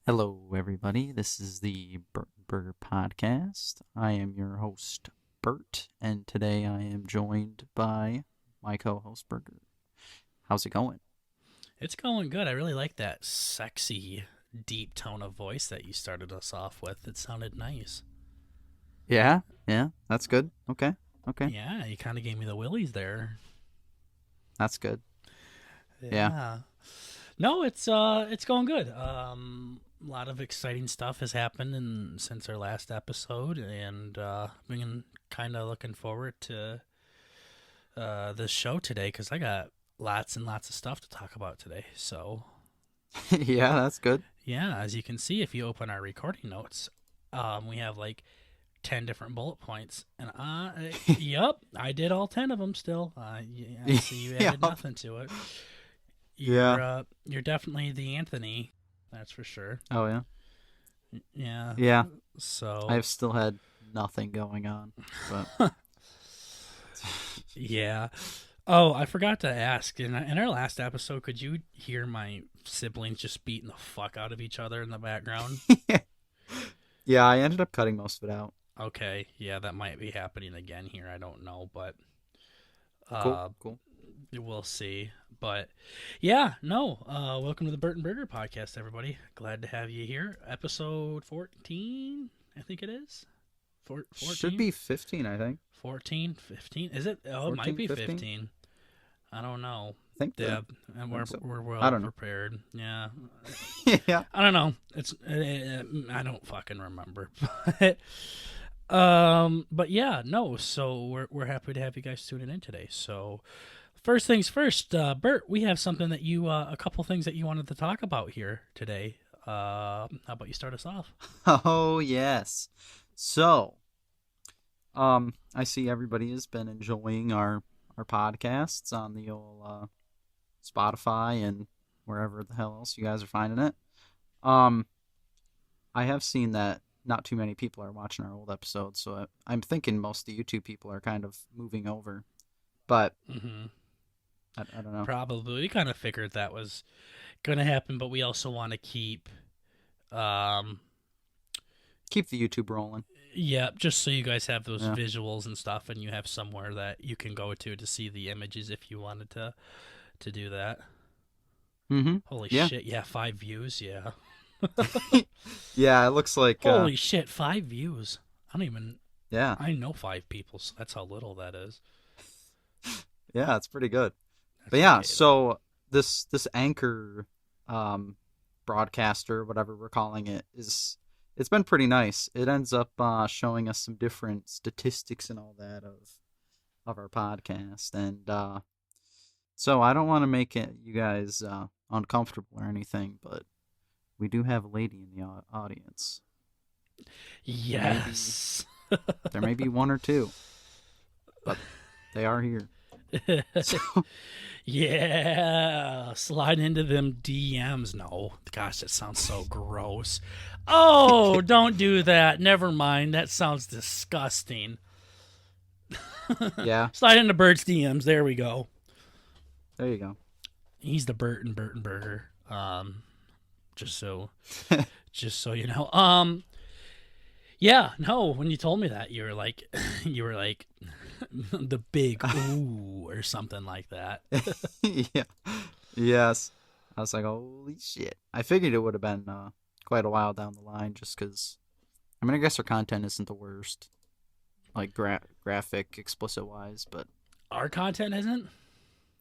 Hello, everybody. This is the BurtnBurger podcast. I am your host, Burt, and today I am joined by my co-host, Burger. How's it going? It's going good. I really like that sexy, deep tone of voice that you started us off with. It sounded nice. Yeah, that's good. Okay, Yeah, you kind of gave me the willies there. that's good. Yeah, Yeah. No, it's going good. A lot of exciting stuff has happened since our last episode, and been kind of looking forward to this show today because I got lots and lots of stuff to talk about today. So yeah, that's good. yeah, as you can see, if you open our recording notes, we have like 10 different bullet points. And yep, I did all 10 of them still. Yeah, I see you yeah, added nothing to it. yeah. You're definitely the Anthony, that's for sure. Oh yeah, Yeah. yeah. So, I've still had nothing going on, but yeah. Oh, I forgot to ask. In our last episode, could you hear my siblings just beating the fuck out of each other in the background? yeah, I ended up cutting most of it out. Okay, yeah, that might be happening again here. I don't know, but Cool, uh, cool. we'll see. But yeah, no. Welcome to the BurtnBurger podcast, everybody. Glad to have you here. Episode 14, I think it is. 14? Should be 15, I think. 14, 15. Is it? Oh, it 14, might be 15? 15. I don't know. I think Yeah, so. and I think so. we're I well don't know. prepared. Yeah, yeah. I don't know. It's I don't fucking remember. But yeah, no. So we're happy to have you guys tuning in today. So first things first, Bert, we have something that you a couple things that you wanted to talk about here today. How about you start us off? Oh yes. So, I see everybody has been enjoying our podcasts on the old Spotify and wherever the hell else you guys are finding it. Um, I have seen that not too many people are watching our old episodes, so I'm thinking most of the YouTube people are kind of moving over. But Mm-hmm. I don't know. Probably. We kind of figured that was going to happen, but we also want to keep, um, Keep the YouTube rolling. yeah, just so you guys have those Yeah. visuals and stuff, and you have somewhere that you can go to see the images if you wanted to do that. Mm-hmm. Holy Yeah. shit! Yeah, 5 views. Yeah. Yeah, it looks like Holy shit! 5 views. I don't even. yeah. I know 5 people, so that's how little that is. Yeah, it's pretty good. That's But yeah, okay though. so this anchor broadcaster, whatever we're calling it, is it's been pretty nice. It ends up showing us some different statistics and all that of our podcast, and so I don't want to make it you guys uncomfortable or anything, but we do have a lady in the audience. Maybe Yes. there may be one or two, but they are here. So Yeah, slide into them DMs. No, gosh, that sounds so gross. Oh, don't do that. Never mind. That sounds disgusting. yeah, Slide into Bert's DMs. There we go. there you go. He's the Burtnburger. Just so, just so you know. Yeah. No, when you told me that, you were like, the big ooh or something like that. yeah. Yes. I was like, holy shit. I figured it would have been quite a while down the line just because, I mean, I guess our content isn't the worst, like graphic, explicit wise, but Our content isn't.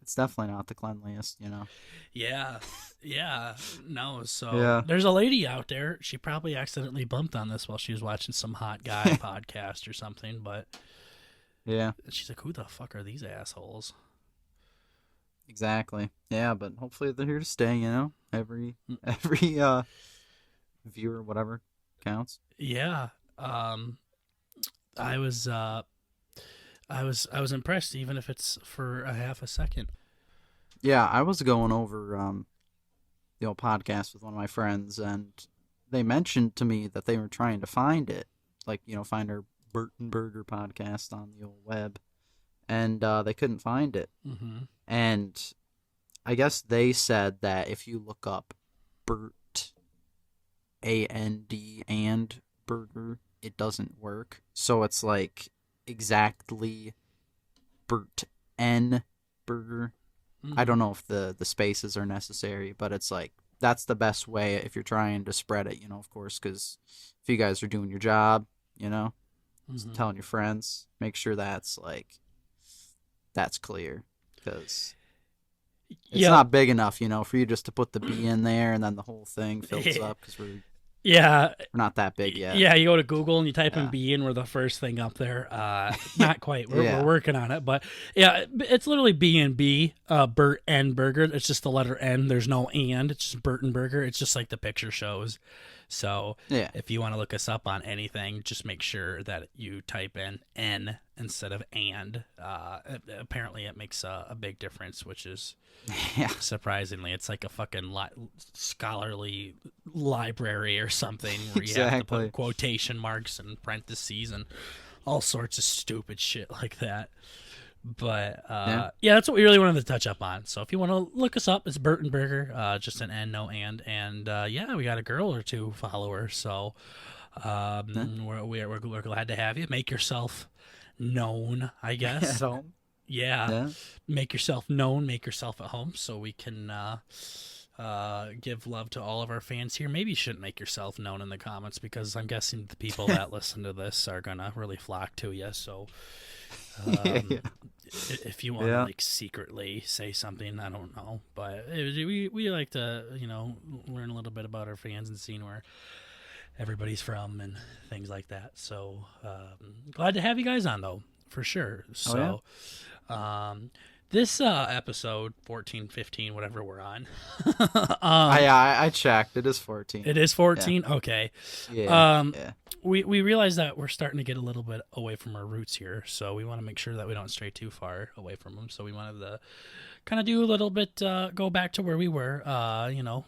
it's definitely not the cleanliest, you know? Yeah, yeah, no. So Yeah. there's a lady out there. She probably accidentally bumped on this while she was watching some hot guy podcast or something. But Yeah, she's like, "Who the fuck are these assholes?" exactly. Yeah, but hopefully they're here to stay, you know? Every viewer, whatever, counts. Yeah. Um, I was I was impressed, even if it's for a half a second. Yeah, I was going over the old podcast with one of my friends, and they mentioned to me that they were trying to find it, like find our BurtnBurger podcast on the old web, and they couldn't find it. Mm-hmm. And I guess they said that if you look up Burt A-N-D and burger, it doesn't work. So it's like exactly Burt N Burger. I don't know if the spaces are necessary, but it's like that's the best way if you're trying to spread it, of course, because if you guys are doing your job, just telling your friends, make sure that's clear, because it's not big enough, for you just to put the B in there and then the whole thing fills up, because we're not that big yet. Yeah, you go to Google and you type in B and we're the first thing up there. Not quite. We're working on it, but yeah, it's literally B&B, BurtAndBurger. It's just the letter N. There's no and. It's just BurtnBurger. It's just like the picture shows. So if you want to look us up on anything, just make sure that you type in N instead of and. Apparently it makes a big difference, which is surprisingly. It's like a fucking scholarly library or something where you have to put quotation marks and parentheses and all sorts of stupid shit like that. But that's what we really wanted to touch up on. So if you want to look us up, it's BurtnBurger, just an N, no and we got a girl or two followers. So we're glad to have you. Make yourself known, I guess. At home. Yeah. Make yourself known. Make yourself at home, so we can give love to all of our fans here. Maybe you shouldn't make yourself known in the comments, because I'm guessing the people that listen to this are gonna really flock to you. So. If you want to secretly say something, I don't know, but we like to learn a little bit about our fans and seeing where everybody's from and things like that. So glad to have you guys on, though, for sure. So this episode 14, 15, whatever we're on. I checked. It is 14. It is 14. Yeah. Okay. Yeah. We realize that we're starting to get a little bit away from our roots here, so we want to make sure that we don't stray too far away from them. So we wanted to kind of do a little bit, go back to where we were,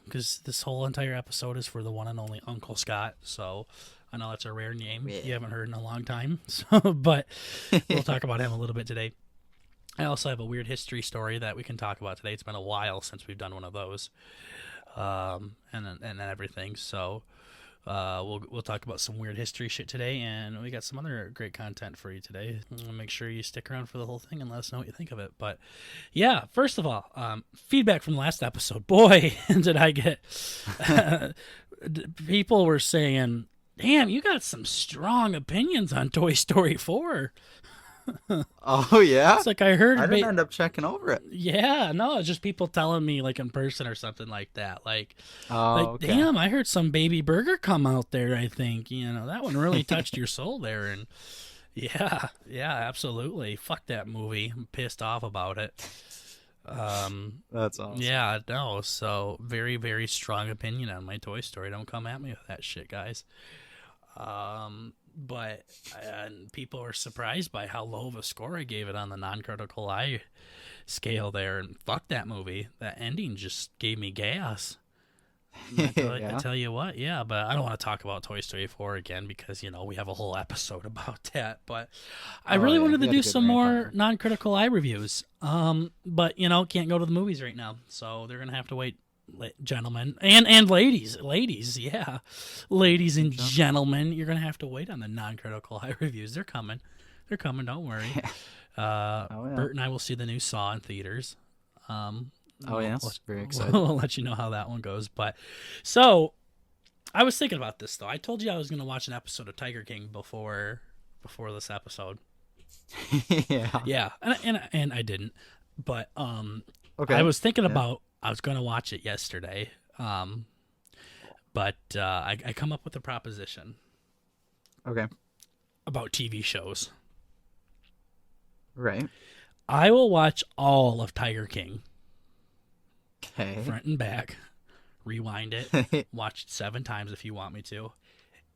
because this whole entire episode is for the one and only Uncle Scott. So I know that's a rare name you haven't heard in a long time, but we'll talk about him a little bit today. I also have a weird history story that we can talk about today. It's been a while since we've done one of those, and everything. So we'll talk about some weird history shit today, and we got some other great content for you today. Make sure you stick around for the whole thing and let us know what you think of it. But yeah, first of all, feedback from the last episode. Boy, did I get people were saying, "Damn, you got some strong opinions on Toy Story 4." Oh yeah, it's like I heard. I didn't end up checking over it. Yeah, no, it's just people telling me like in person or something like that. Like, okay. Damn, I heard some baby burger come out there. I think that one really touched your soul there, and yeah, absolutely. Fuck that movie. I'm pissed off about it. That's awesome. Yeah, no. So very, very strong opinion on my Toy Story. Don't come at me with that shit, guys. But people were surprised by how low of a score I gave it on the non-critical eye scale there. And fuck that movie. That ending just gave me gas. I tell you what, but I don't want to talk about Toy Story 4 again because, we have a whole episode about that. But I really wanted to do some more non-critical eye reviews. But, can't go to the movies right now. So they're going to have to wait. Gentlemen and ladies, ladies and gentlemen, you're gonna have to wait on the non-critical eye reviews. They're coming, don't worry. Burt and I will see the new Saw in theaters. Very excited. We'll let you know how that one goes. But so I was thinking about this though. I told you I was gonna watch an episode of Tiger King before this episode. Yeah, and I didn't, but I was thinking about. I was going to watch it yesterday, but I come up with a proposition. Okay. About TV shows. Right. I will watch all of Tiger King. Okay. Front and back. Rewind it. Watch it 7 times if you want me to.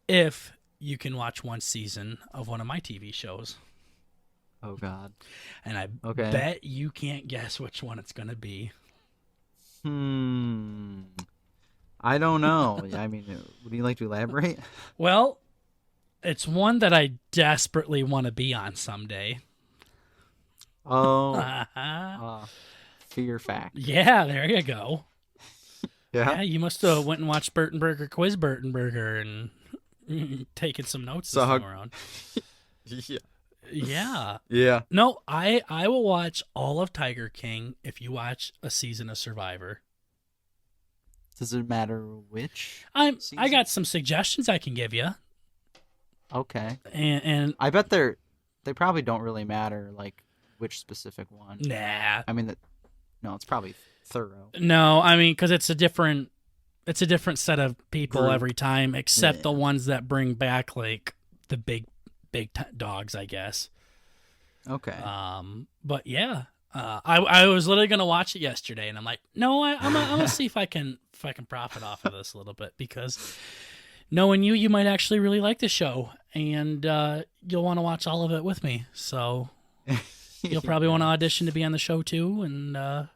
If you can watch one season of one of my TV shows. Oh, God. And I bet you can't guess which one it's going to be. I don't know. I mean, would you like to elaborate? Well, it's one that I desperately want to be on someday. Oh. Fear fact. Yeah, there you go. Yeah. Yeah, you must have went and watched BurtnBurger Quiz BurtnBurger and taking some notes this So time around. yeah. Yeah. Yeah. No, I will watch all of Tiger King if you watch a season of Survivor. Does it matter which I season? got some suggestions I can give you, Okay. and I bet they probably don't really matter like which specific one. nah, I mean no, it's probably thorough. no, I mean because it's a different set of people Group. every time, except the Yeah. ones that bring back like the big dogs, I guess. Okay. But yeah, I was literally gonna watch it yesterday, and I'm like, no, I'm gonna see if I can profit off of this a little bit, because knowing you might actually really like the show, and you'll want to watch all of it with me. So you'll probably want to audition to be on the show too, and That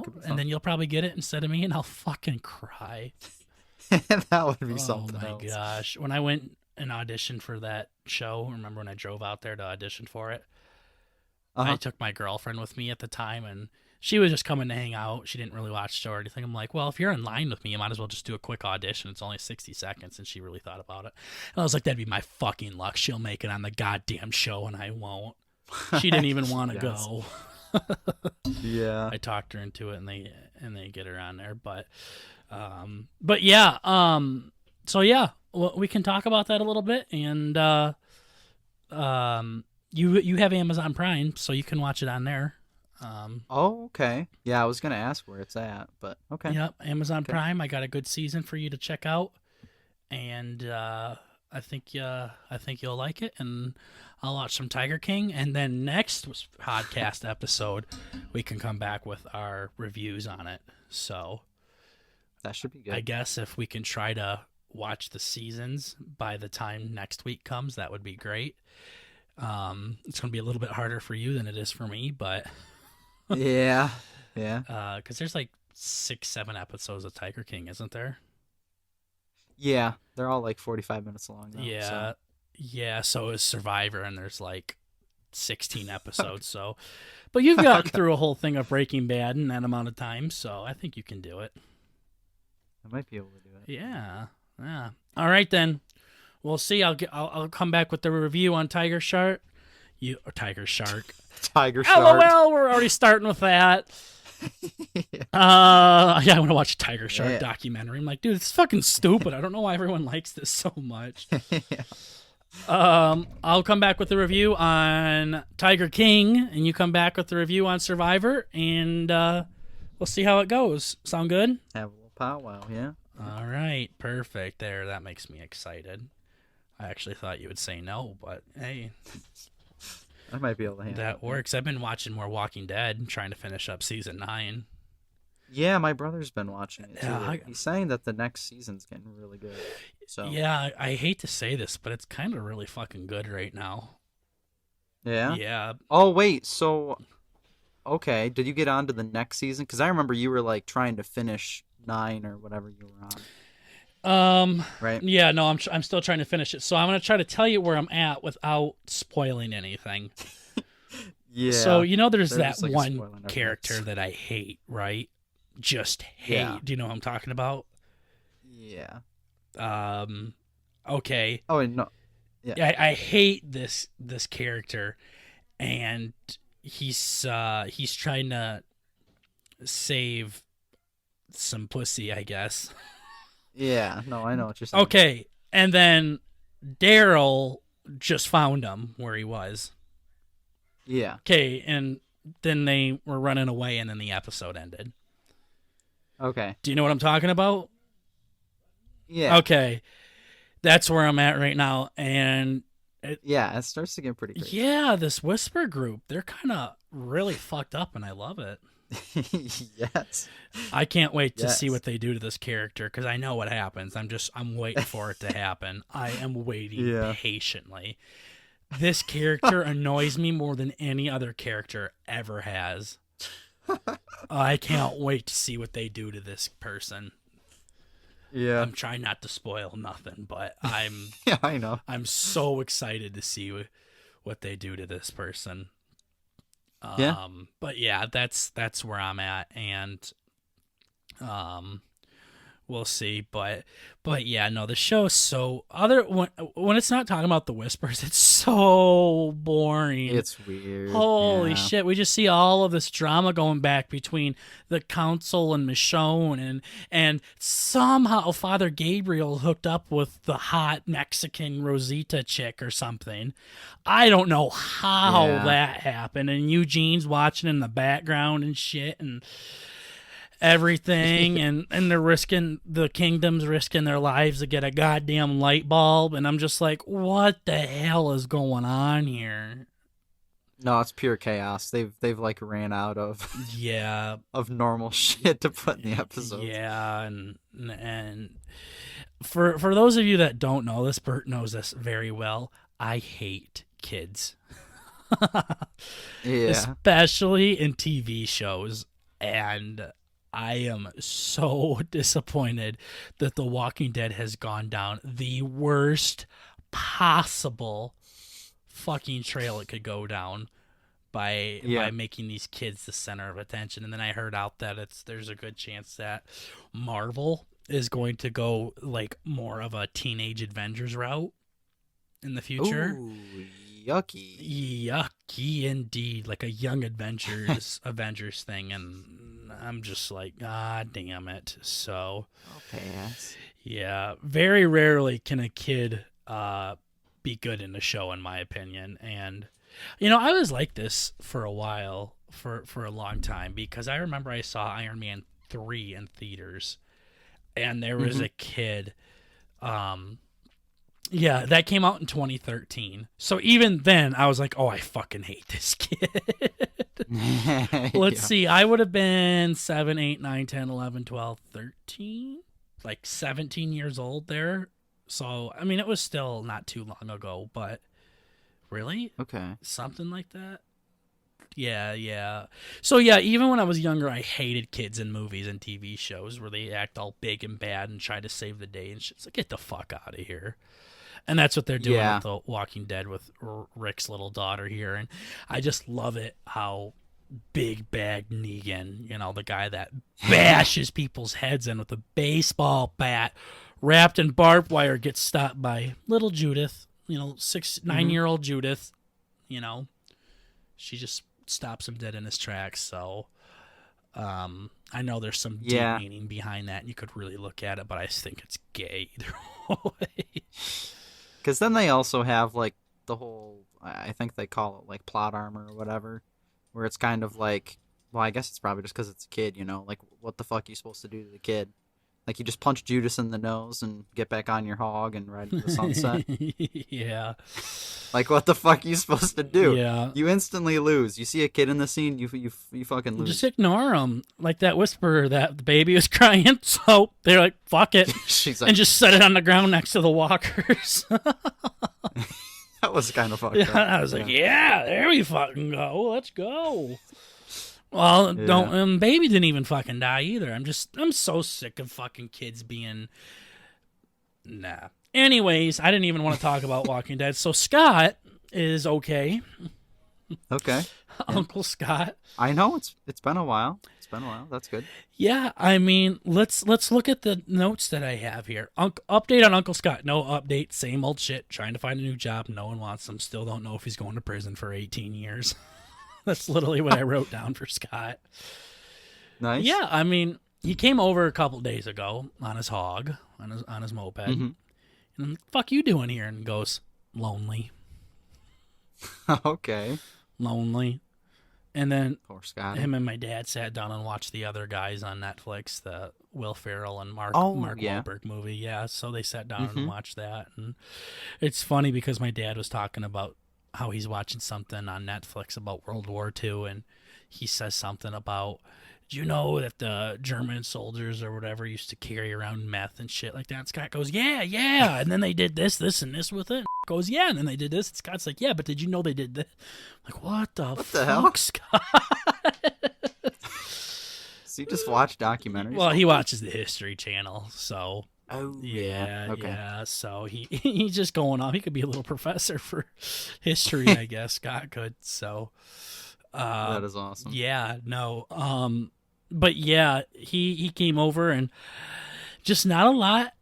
could be fun. and then you'll probably get it instead of me, and I'll fucking cry. That would be Oh something my else. gosh, when I went and auditioned for that show, remember when I drove out there to audition for it? I Uh-huh. took my girlfriend with me at the time, and she was just coming to hang out. She didn't really watch the show or anything. I'm like, well, if you're in line with me, you might as well just do a quick audition. It's only 60 seconds, and she really thought about it. And I was like, that'd be my fucking luck. She'll make it on the goddamn show, and I won't. She didn't even want to Yes. go. Yeah. I talked her into it, and they get her on there. But yeah. So yeah, we can talk about that a little bit, and you have Amazon Prime, so you can watch it on there. Oh, okay. Yeah, I was gonna ask where it's at, but okay. Yep, Amazon Okay. Prime. I got a good season for you to check out, and I think you'll like it. And I'll watch some Tiger King, and then next podcast episode, we can come back with our reviews on it. So That should be good. I guess if we can try to watch the seasons by the time next week comes, that would be great. It's going to be a little bit harder for you than it is for me, but Yeah. Yeah. because there's like 6-7 episodes of Tiger King, isn't there? Yeah. They're all like 45 minutes long though, Yeah, so. yeah. So is Survivor, and there's like 16 episodes. So, but you've gotten Okay. through a whole thing of Breaking Bad in that amount of time, so I think you can do it. I might be able to do it. Yeah, yeah. All right then. We'll see. I'll come back with the review on Tiger Shark. Tiger Shark. Tiger Shark. LOL. We're already starting with that. Yeah. Yeah, I want to watch a Tiger Shark Yeah. documentary. I'm like, dude, it's fucking stupid. I don't know why everyone likes this so much. Yeah. I'll come back with a review on Tiger King, and you come back with the review on Survivor, and we'll see how it goes. Sound good? Have a little powwow, yeah. All right, perfect. There, that makes me excited. I actually thought you would say no, but hey, I might be able to handle that it. works. I've been watching more Walking Dead, trying to finish up season 9. Yeah, my brother's been watching it too. Yeah, He's saying that the next season's getting really good. So Yeah, I hate to say this, but it's kind of really fucking good right now. yeah. Yeah. Oh wait, so okay, did you get on to the next season? Because I remember you were like trying to finish 9 or whatever you were on, right? Yeah, no, I'm still trying to finish it. So I'm going to try to tell you where I'm at without spoiling anything. Yeah. So, there's that just, like, a one spoiler in character everything. that I hate, right? Just hate. Yeah. Do you know what I'm talking about? Yeah. Okay. Oh and no. Yeah. I hate this character, and he's trying to save some pussy, I guess. Yeah. No, I know what you're saying. Okay, and then Daryl just found him where he was. Yeah. Okay, and then they were running away, and then the episode ended. Okay. Do you know what I'm talking about? Yeah. Okay, that's where I'm at right now, and Yeah, it starts to get pretty crazy. yeah, this Whisper group, they're kind of really fucked up, and I love it. Yes. I can't wait to see Yes. what they do to this character, because I know what happens. I'm waiting for it to happen. I am waiting Yeah. patiently. This character annoys me more than any other character ever has. I can't wait to see what they do to this person. Yeah. I'm trying not to spoil nothing, but I'm Yeah, I know. so excited to see what they do to this person. Yeah. But yeah, that's where I'm at, and Um, we'll see, but yeah, no, the show's so other when it's not talking about the whispers, it's so boring. It's weird. Holy Yeah. shit, we just see all of this drama going back between the council and Michonne, and somehow Father Gabriel hooked up with the hot Mexican Rosita chick or something. I don't know how that happened, and Eugene's watching in the background and shit, and everything, and they're risking, the kingdom's risking their lives to get a goddamn light bulb, and I'm just like, what the hell is going on here? No, it's pure chaos. They've like ran out of Yeah, of normal shit to put in the episodes. yeah, and for those of you that don't know this, Burt knows this very well. I hate kids, Yeah. especially in TV shows, and I am so disappointed that The Walking Dead has gone down the worst possible fucking trail it could go down by making these kids the center of attention. And then I heard out that there's a good chance that Marvel is going to go like more of a teenage Avengers route in the future. Ooh, yucky indeed, like a young Avengers thing, and I'm just like, damn it. So I'll pass. yeah, very rarely can a kid be good in a show, in my opinion. And I was like this for a while, for a long time, because I remember I saw Iron Man 3 in theaters, and there was a kid that came out in 2013. So even then, I was like, oh, I fucking hate this kid. Let's see. I would have been 7, 8, 9, 10, 11, 12, 13, like 17 years old there. So, I mean, it was still not too long ago, but really? Okay. Something like that? Yeah. So, yeah, even when I was younger, I hated kids in movies and TV shows where they act all big and bad and try to save the day and shit. It's like, get the fuck out of here. And that's what they're doing with The Walking Dead with Rick's little daughter here. And I just love it how Big Bag Negan, the guy that bashes people's heads in with a baseball bat wrapped in barbed wire, gets stopped by little Judith, 9-year-old Judith. She just stops him dead in his tracks. So I know there's some deep meaning behind that, and you could really look at it, but I think it's gay either way. Because then they also have, like, the whole, I think they call it, like, plot armor or whatever, where it's kind of like, well, I guess it's probably just because it's a kid, like, what the fuck are you supposed to do to the kid? Like, you just punch Judas in the nose and get back on your hog and ride to the sunset? Yeah. Like, what the fuck are you supposed to do? Yeah. You instantly lose. You see a kid in the scene, you fucking lose. Just ignore him. Like that whisperer that the baby was crying, so they're like, fuck it. She's like, and just set it on the ground next to the walkers. That was kind of fucked up. I was like, yeah, there we fucking go. Let's go. Well, baby didn't even fucking die either. I'm so sick of fucking kids being, nah. Anyways, I didn't even want to talk about Walking Dead. So Scott is okay. Okay. Uncle Scott. I know it's been a while. That's good. Yeah, I mean, let's look at the notes that I have here. Update on Uncle Scott. No update. Same old shit. Trying to find a new job. No one wants him. Still don't know if he's going to prison for 18 years. That's literally what I wrote down for Scott. Nice. Yeah, I mean, he came over a couple days ago on his hog, on his moped. Mm-hmm. And I'm like, fuck you doing here? And he goes, lonely. Okay. Lonely. And then Poor Scott. him and my dad sat down and watched the other guys on Netflix, the Will Ferrell and Mark Wahlberg movie. Yeah, so they sat down and watched that. And it's funny because my dad was talking about how he's watching something on Netflix about World War II, and he says something about, do you know that the German soldiers or whatever used to carry around meth and shit like that? And Scott goes, yeah. And then they did this and this with it. And goes, yeah. And then they did this. And Scott's like, yeah, but did you know they did this? I'm like, what the hell, Scott? So you just watch documentaries? Well, he watches the History Channel, so. Oh, yeah. Okay. Yeah. So he's just going off. He could be a little professor for history, I guess. Scott could. So. That is awesome. Yeah. No. but yeah, he came over and just not a lot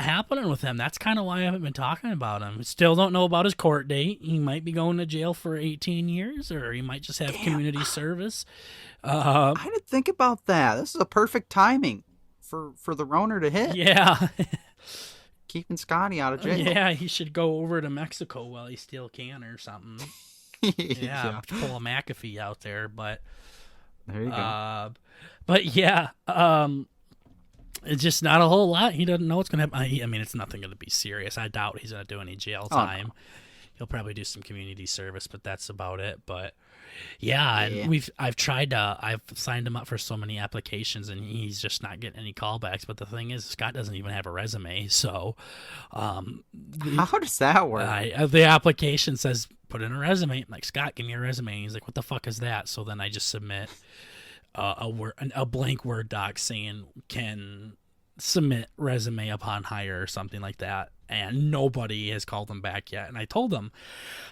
happening with him. That's kind of why I haven't been talking about him. Still don't know about his court date. He might be going to jail for 18 years, or he might just have community service. I didn't think about that. This is a perfect timing for the Roner to hit. Yeah. Keeping Scotty out of jail. Yeah, he should go over to Mexico while he still can or something. Yeah, pull a McAfee out there, but there you go. But yeah, it's just not a whole lot. He doesn't know what's gonna happen. I mean, it's nothing gonna be serious. I doubt he's gonna do any jail time. No. He'll probably do some community service, but that's about it. But yeah, and I've signed him up for so many applications, and he's just not getting any callbacks. But the thing is, Scott doesn't even have a resume, so how does that work? The application says put in a resume. I'm like, Scott, give me a resume. And he's like, what the fuck is that? So then I just submit a blank Word doc saying can submit resume upon hire or something like that, and nobody has called him back yet. And I told him,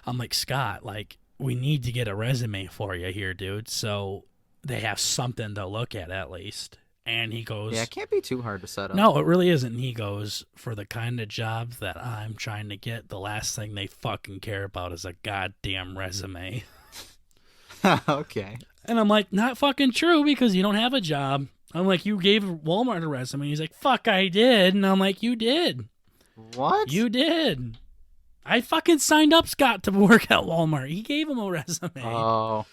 I'm like, Scott, like, we need to get a resume for you here, dude, so they have something to look at least. And he goes, yeah, it can't be too hard to set up. No, it really isn't. And he goes, for the kind of job that I'm trying to get, the last thing they fucking care about is a goddamn resume. Okay. And I'm like, not fucking true, because you don't have a job. I'm like, you gave Walmart a resume. He's like, fuck, I did. And I'm like, you did. What? You did. I fucking signed up Scott to work at Walmart. He gave him a resume. Oh,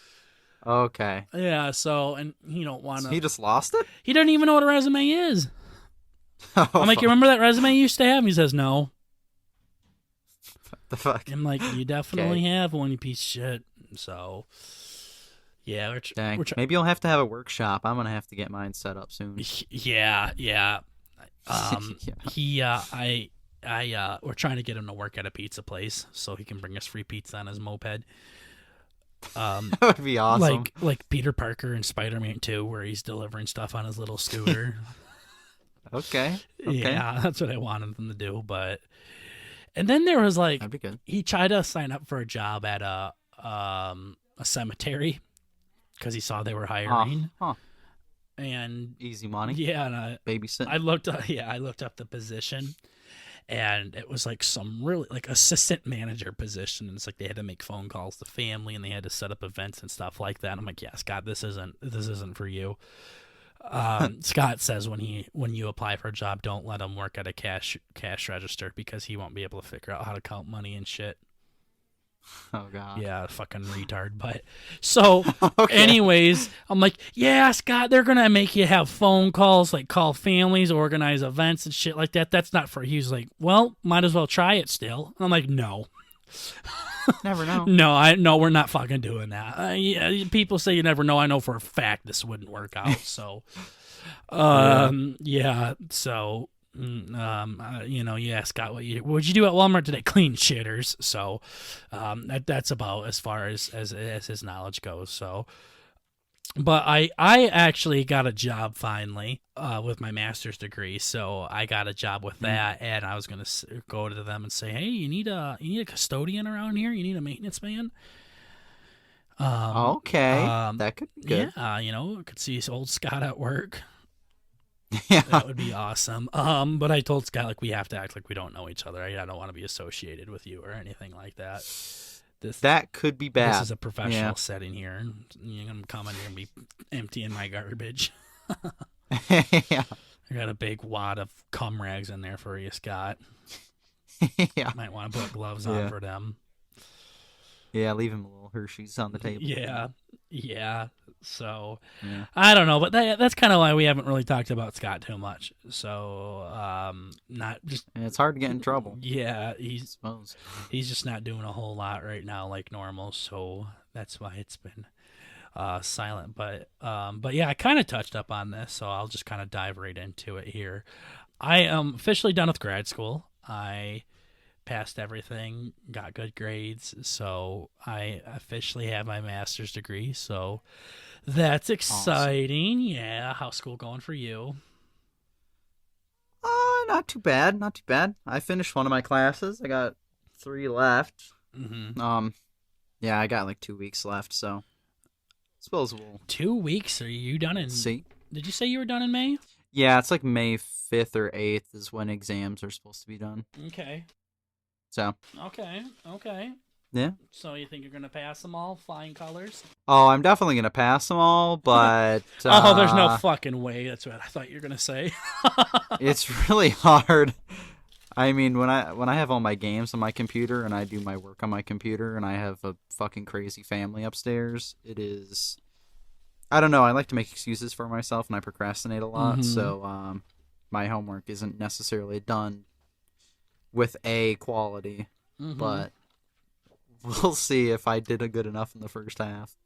okay. Yeah, so, and he don't want to. So he just lost it? He doesn't even know what a resume is. Oh, I'm like, you remember that resume you used to have? He says, no. What the fuck? I'm like, you definitely have one, you piece of shit. So, yeah. Dang. Maybe you'll have to have a workshop. I'm going to have to get mine set up soon. Yeah. We're trying to get him to work at a pizza place so he can bring us free pizza on his moped. That would be awesome. Like Peter Parker in Spider-Man 2, where he's delivering stuff on his little scooter. Okay. Yeah, that's what I wanted him to do. And then there was like, that'd be good. He tried to sign up for a job at a cemetery because he saw they were hiring. And easy money. Yeah, and babysitting. I looked up the position, and it was like some really like assistant manager position. And it's like they had to make phone calls to family, and they had to set up events and stuff like that. And I'm like, yeah, Scott, this isn't for you. Scott says when you apply for a job, don't let him work at a cash register, because he won't be able to figure out how to count money and shit. Oh god. Yeah, fucking retard. But so okay. Anyways, I'm like, yeah, Scott, they're gonna make you have phone calls, like call families, organize events and shit like that. That's not for you. He's like, well, might as well try it still. I'm like, no. Never know. No, we're not fucking doing that. Yeah, people say you never know. I know for a fact this wouldn't work out. So, yeah. So, yeah, Scott, what'd you do at Walmart today? Clean shitters. So, that's about as far as his knowledge goes. So, but I actually got a job finally with my master's degree. So I got a job with that, and I was gonna go to them and say, hey, you need a custodian around here? You need a maintenance man? Okay, that could be good. Yeah, could see old Scott at work. Yeah, that would be awesome. But I told Scott, like, we have to act like we don't know each other. I don't want to be associated with you or anything like that. That could be bad. This is a professional setting here. You're gonna come in here and be emptying my garbage. Yeah. I got a big wad of cum rags in there for you, Scott. Yeah. Might want to put gloves on for them. Yeah, leave him a little Hershey's on the table. Yeah. So, I don't know, but that's kind of why we haven't really talked about Scott too much. So, not just... it's hard to get in trouble. Yeah, he's just not doing a whole lot right now like normal, so that's why it's been silent. But yeah, I kind of touched up on this, so I'll just kind of dive right into it here. I am officially done with grad school. I passed everything, got good grades, so I officially have my master's degree, so that's exciting. Awesome. Yeah, how's school going for you? Not too bad. I finished one of my classes. I got 3 left. Mm-hmm. Yeah, I got like 2 weeks left, so suppose we'll 2 weeks? Are you done in? see. Did you say you were done in May? Yeah, it's like May 5th or 8th is when exams are supposed to be done. Okay. So. Okay. Yeah. So you think you're gonna pass them all, flying colors? Oh, I'm definitely gonna pass them all, but Oh, there's no fucking way. That's what I thought you were gonna say. it's really hard. I mean, when I have all my games on my computer and I do my work on my computer and I have a fucking crazy family upstairs, it is. I don't know. I like to make excuses for myself and I procrastinate a lot, so my homework isn't necessarily done with A quality, but we'll see if I did a good enough in the first half.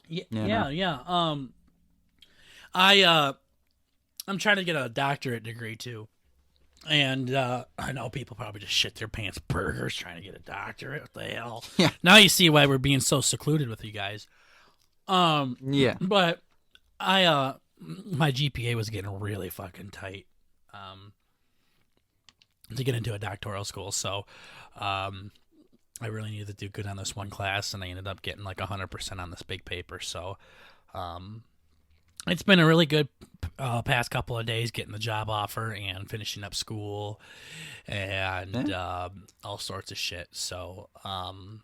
Yeah. I'm trying to get a doctorate degree too, and I know people probably just shit their pants. Burgers trying to get a doctorate. What the hell? Yeah. Now you see why we're being so secluded with you guys. Yeah. But my GPA was getting really fucking tight. To get into a doctoral school, so I really needed to do good on this one class, and I ended up getting like 100% on this big paper. So it's been a really good past couple of days getting the job offer and finishing up school and all sorts of shit. So I'm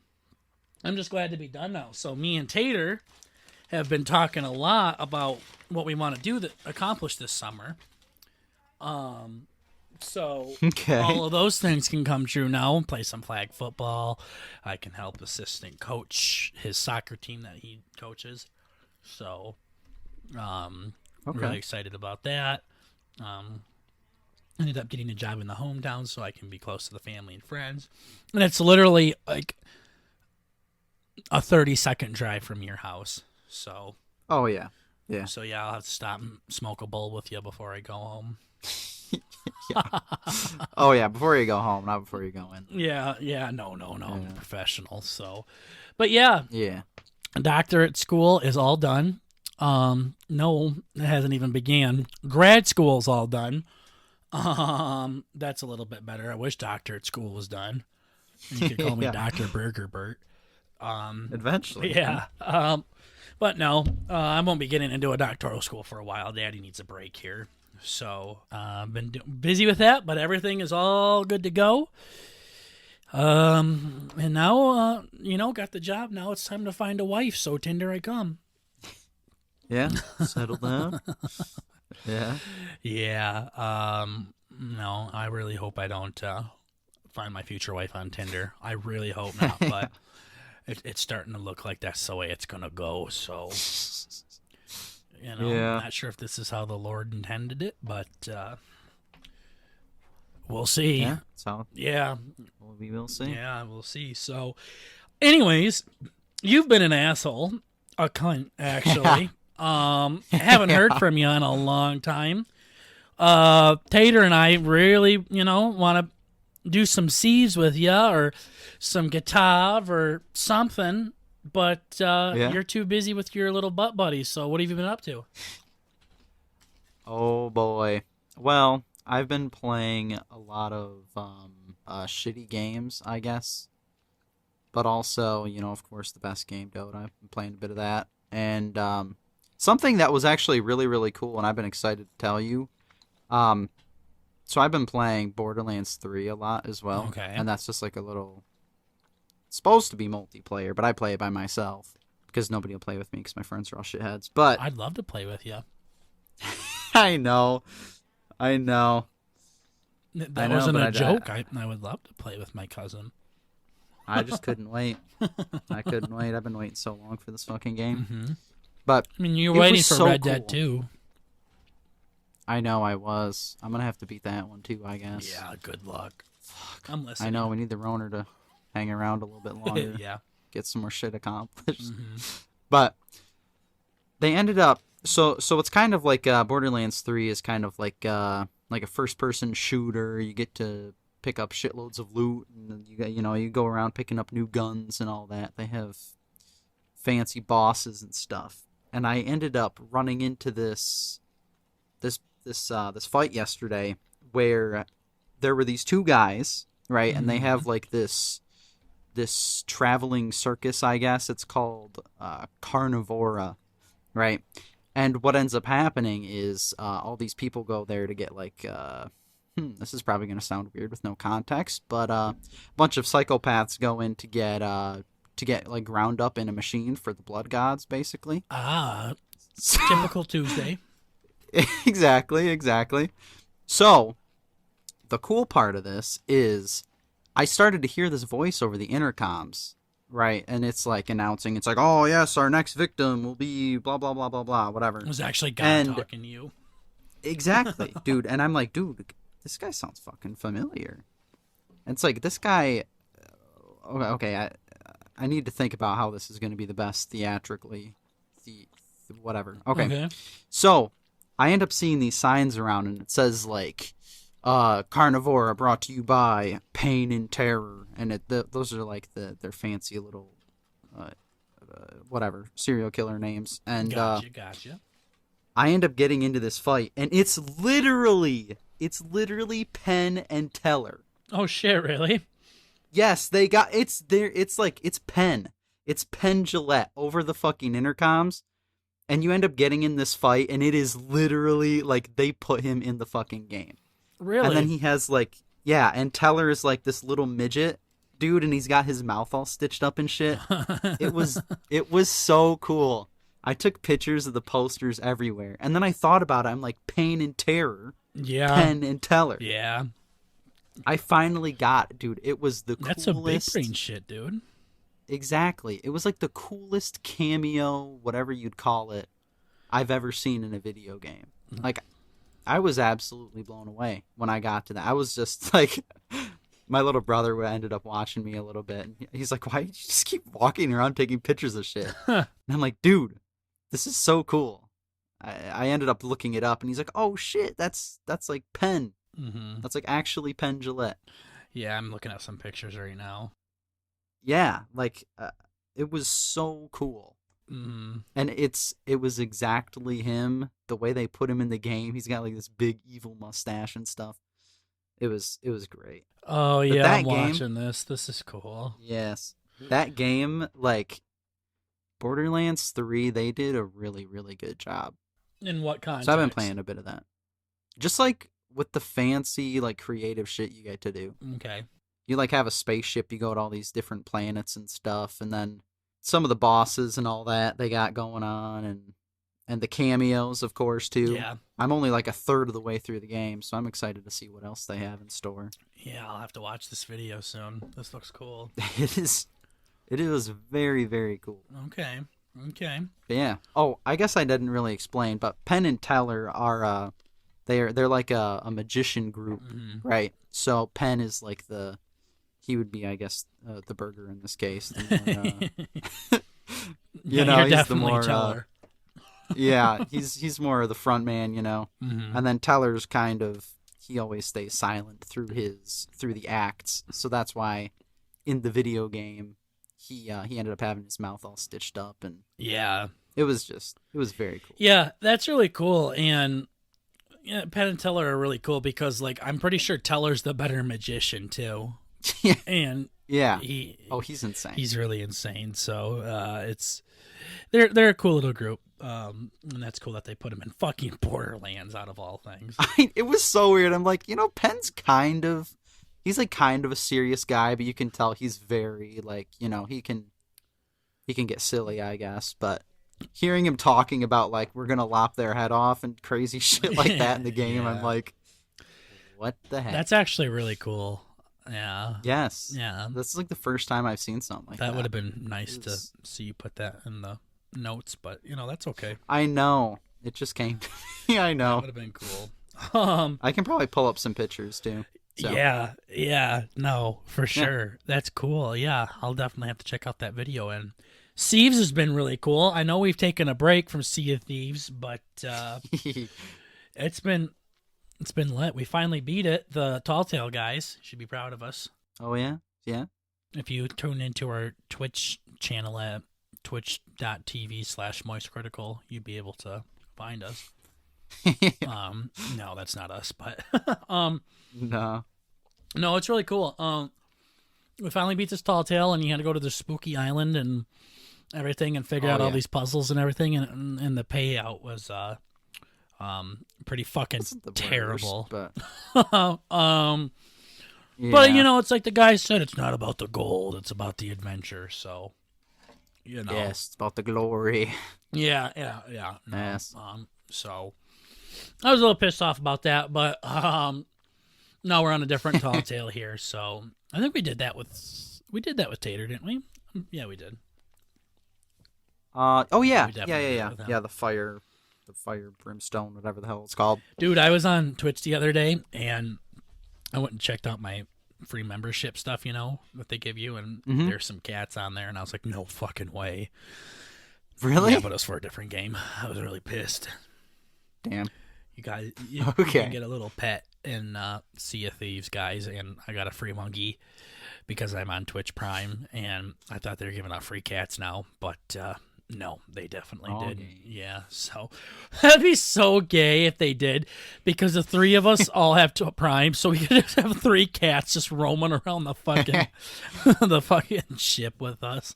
just glad to be done now. So me and Tater have been talking a lot about what we want to do to accomplish this summer. So all of those things can come true now. Play some flag football. I can help assistant coach his soccer team that he coaches. So really excited about that. Ended up getting a job in the hometown so I can be close to the family and friends. And it's literally like a 30-second drive from your house. So. Oh, yeah. Yeah. So, yeah, I'll have to stop and smoke a bowl with you before I go home. Yeah. Oh, yeah, before you go home, not before you go in. Yeah, no, I'm a professional, so. But, yeah. Yeah. Doctorate school is all done. No, it hasn't even began. Grad school's all done. That's a little bit better. I wish doctorate school was done. You could call me Dr. Burger Burt. Eventually. Yeah. But no, I won't be getting into a doctoral school for a while. Daddy needs a break here. So I've been busy with that, but everything is all good to go. And now, got the job. Now it's time to find a wife. So Tinder I come. Yeah, settle down. Yeah. Yeah. No, I really hope I don't find my future wife on Tinder. I really hope not, but it's starting to look like that's the way it's going to go. So, I'm not sure if this is how the Lord intended it, but we'll see. Yeah. So, yeah. Well, we will see. Yeah, we'll see. So, anyways, you've been an asshole. A cunt, actually. Haven't heard from you in a long time. Tater and I really, want to do some C's with you or some guitar or something, but you're too busy with your little butt buddies. So what have you been up to? Oh, boy. Well, I've been playing a lot of shitty games, I guess. But also, of course, the best game, Dota. I've been playing a bit of that. And something that was actually really, really cool, and I've been excited to tell you. So I've been playing Borderlands 3 a lot as well. Okay. And that's just like a little... It's supposed to be multiplayer, but I play it by myself. Because nobody will play with me because my friends are all shitheads. But I'd love to play with you. I know. That wasn't a joke. I would love to play with my cousin. I just couldn't wait. I've been waiting so long for this fucking game. Mm-hmm. But I mean, you're waiting for Red Dead 2. I know I was. I'm going to have to beat that one too, I guess. Yeah, good luck. Fuck, I'm listening. I know, we need the Roner to hang around a little bit longer. Yeah. Get some more shit accomplished. Mm-hmm. But they ended up... So it's kind of like Borderlands 3 is kind of like a first-person shooter. You get to pick up shitloads of loot, and you go around picking up new guns and all that. They have fancy bosses and stuff. And I ended up running into this fight yesterday where there were these two guys, right? And they have like this this traveling circus, I guess. It's called Carnivora, right? And what ends up happening is all these people go there to get like this is probably going to sound weird with no context, but a bunch of psychopaths go in to get like ground up in a machine for the blood gods, basically. Typical Tuesday. Exactly. So the cool part of this is I started to hear this voice over the intercoms, right? And it's like announcing, it's like, oh yes, our next victim will be blah blah blah blah blah, whatever. It was actually God talking to you. Exactly, dude. And I'm like, dude, this guy sounds fucking familiar. And it's like, this guy, okay, I need to think about how this is going to be the best theatrically, whatever. Okay. So I end up seeing these signs around, and it says like, Carnivora brought to you by Pain and Terror, and those are like their fancy little, whatever, serial killer names. And Gotcha. I end up getting into this fight, and it's literally Penn and Teller. Oh shit! Really? Yes, it's there. It's like it's Penn Gillette over the fucking intercoms, and you end up getting in this fight, and it is literally like they put him in the fucking game. Really? And then he has like, yeah, and Teller is like this little midget dude, and he's got his mouth all stitched up and shit. It was so cool. I took pictures of the posters everywhere, and then I thought about it. I'm like, Pain and Terror, yeah, Penn and Teller. Yeah. I finally got it, dude. It was the coolest. That's a big brain shit, dude. Exactly. It was like the coolest cameo, whatever you'd call it, I've ever seen in a video game. Like, I was absolutely blown away when I got to that. I was just like, my little brother ended up watching me a little bit. And he's like, why did you just keep walking around taking pictures of shit? And I'm like, dude, this is so cool. I ended up looking it up, and he's like, oh shit, that's like Penn. Mm-hmm. That's like actually Penn Gillette. Yeah, I'm looking at some pictures right now. Yeah, like it was so cool. Mm-hmm. And it was exactly him. The way they put him in the game, he's got like this big evil mustache and stuff. It was great. Oh But yeah, that I'm game, watching this. This is cool. Yes, that game, like Borderlands 3, they did a really really good job. In what context? So I've been playing a bit of that. Just like with the fancy like creative shit you get to do. Okay. You like have a spaceship, you go to all these different planets and stuff, and then some of the bosses and all that they got going on, and the cameos, of course, too. Yeah. I'm only like a third of the way through the game, so I'm excited to see what else they have in store. Yeah, I'll have to watch this video soon. This looks cool. It is very, very cool. Okay. But yeah. Oh, I guess I didn't really explain, but Penn and Teller are they're like a magician group, Mm-hmm. right? So Penn is like he would be, I guess, the burger in this case. And, You're he's the more Teller. yeah, he's more of the front man, Mm-hmm. And then Teller's kind of, he always stays silent through the acts, so that's why in the video game he ended up having his mouth all stitched up, and Yeah. it was very cool. Yeah, that's really cool. And yeah, Penn and Teller are really cool because, like, I'm pretty sure Teller's the better magician too. Yeah. And Yeah. he's insane. He's really insane. So they're a cool little group. And that's cool that they put him in fucking Borderlands out of all things. It was so weird. I'm like, Penn's he's like kind of a serious guy, but you can tell he's very like, he can get silly, I guess. But hearing him talking about like we're gonna lop their head off and crazy shit like that in the game, Yeah. I'm like, what the heck? That's actually really cool. Yeah. Yes. Yeah. This is like the first time I've seen something like that. That would have been nice to see you put that in the notes, but that's okay. I know. It just came to me. I That know. would have been cool. I can probably pull up some pictures too. So. Yeah, no, for sure. That's cool. Yeah, I'll definitely have to check out that video. And Thieves has been really cool. I know we've taken a break from Sea of Thieves, but it's been lit. We finally beat it. The Tall Tale guys should be proud of us. Oh yeah? Yeah. If you tune into our Twitch channel at twitch.tv/moistcritical, you'd be able to find us. No, that's not us, but No. no, it's really cool. we finally beat this tall tale, and you had to go to the spooky island and everything, and figure out all these puzzles and everything, and the payout was pretty fucking terrible. Worst, but but you know, it's like the guy said, it's not about the gold, it's about the adventure. So, you know, yes, it's about the glory. Yeah. No, Yes. So I was a little pissed off about that, but now we're on a different tall tale here. So I think we did that with Tater, didn't we? Yeah, we did. Oh yeah, We definitely did with him. yeah. The fire brimstone, whatever the hell it's called. Dude, I was on Twitch the other day, and I went and checked out my free membership stuff, you know, that they give you, and there's some cats on there, and I was like, no fucking way. Really? Yeah, but it was for a different game. I was really pissed. Damn. You guys, you can get a little pet in Sea of Thieves, guys, and I got a free monkey because I'm on Twitch Prime, and I thought they were giving out free cats now, but no, they definitely didn't. Yeah, so that'd be so gay if they did, because the three of us all have Prime, so we could just have 3 cats just roaming around the fucking the fucking ship with us.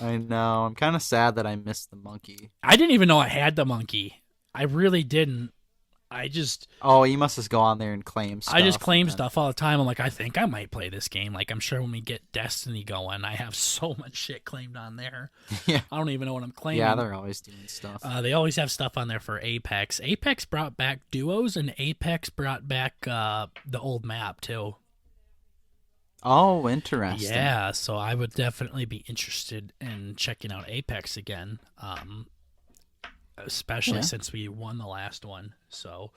I know. I'm kind of sad that I missed the monkey. I didn't even know I had the monkey. I really didn't. I just... Oh, you must just go on there and claim stuff. I just claim stuff all the time. I'm like, I think I might play this game. Like, I'm sure when we get Destiny going, I have so much shit claimed on there. Yeah. I don't even know what I'm claiming. Yeah, they're always doing stuff. They always have stuff on there for Apex. Apex brought back duos, and Apex brought back the old map, too. Oh, interesting. Yeah, so I would definitely be interested in checking out Apex again. Especially since we won the last one. So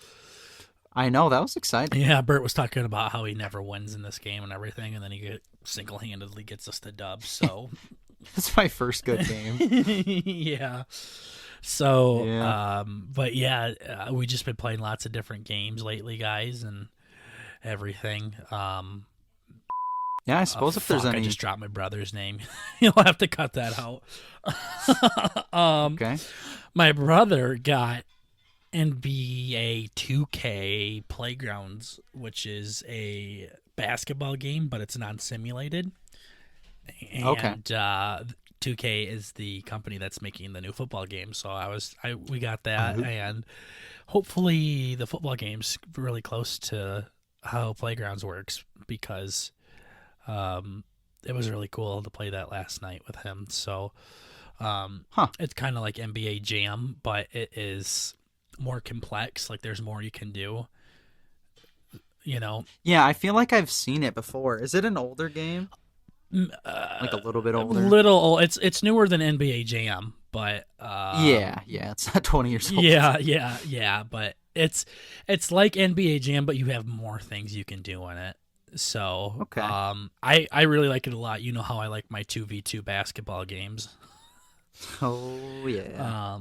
I know, that was exciting. Yeah, Burt was talking about how he never wins in this game and everything, and then he single-handedly gets us the dub. So that's my first good game. Yeah. So, but yeah, we just been playing lots of different games lately, guys, and everything. Yeah, I suppose if there's any... I just dropped my brother's name. You'll have to cut that out. Okay. My brother got NBA 2K Playgrounds, which is a basketball game, but it's non-simulated. And 2K is the company that's making the new football game. So we got that, and hopefully the football game's really close to how Playgrounds works, because it was really cool to play that last night with him. So it's kind of like NBA Jam, but it is more complex. Like, there's more you can do, you know. Yeah, I feel like I've seen it before. Is it an older game? Like a little bit older? It's newer than NBA Jam, but yeah, it's not 20 years old. Yeah, but it's like NBA Jam, but you have more things you can do in it. So I really like it a lot. You know how I like my 2v2 basketball games. Oh yeah.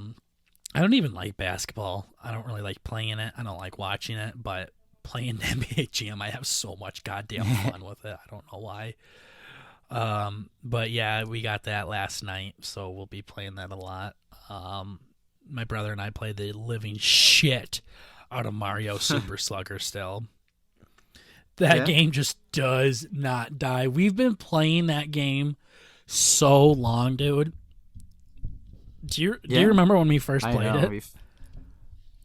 I don't even like basketball. I don't really like playing it. I don't like watching it, but playing NBA Jam, I have so much goddamn fun with it. I don't know why. But yeah, we got that last night, so we'll be playing that a lot. My brother and I played the living shit out of Mario Super Slugger still. That game just does not die. We've been playing that game so long, dude. Do you remember when we first played it?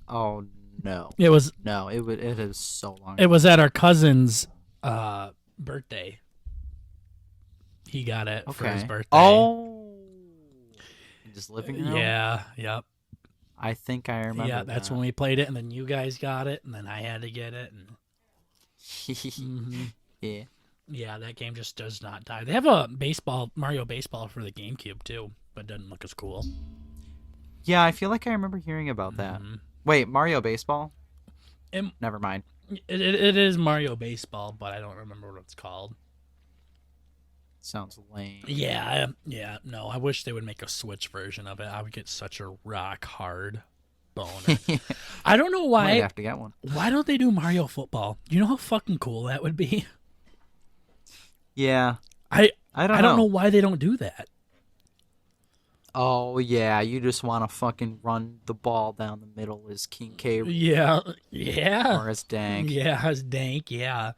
Oh no! It was It is so long. It was at our cousin's birthday. He got it for his birthday. Oh, just living room. Yeah. Yep. I think I remember. Yeah, that's when we played it, and then you guys got it, and then I had to get it, and yeah, that game just does not die. They have a Mario Baseball for the GameCube too, but it doesn't look as cool. Yeah, I feel like I remember hearing about that. Wait, Mario Baseball? Never mind. It is Mario Baseball, but I don't remember what it's called. Sounds lame. Yeah. No, I wish they would make a Switch version of it. I would get such a rock hard boner. I don't know why. Might have to get one. Why don't they do Mario Football? You know how fucking cool that would be? Yeah. I don't know why they don't do that. Oh, yeah, you just want to fucking run the ball down the middle as King K. Yeah. Or as Dank. Yeah, as Dank, yeah.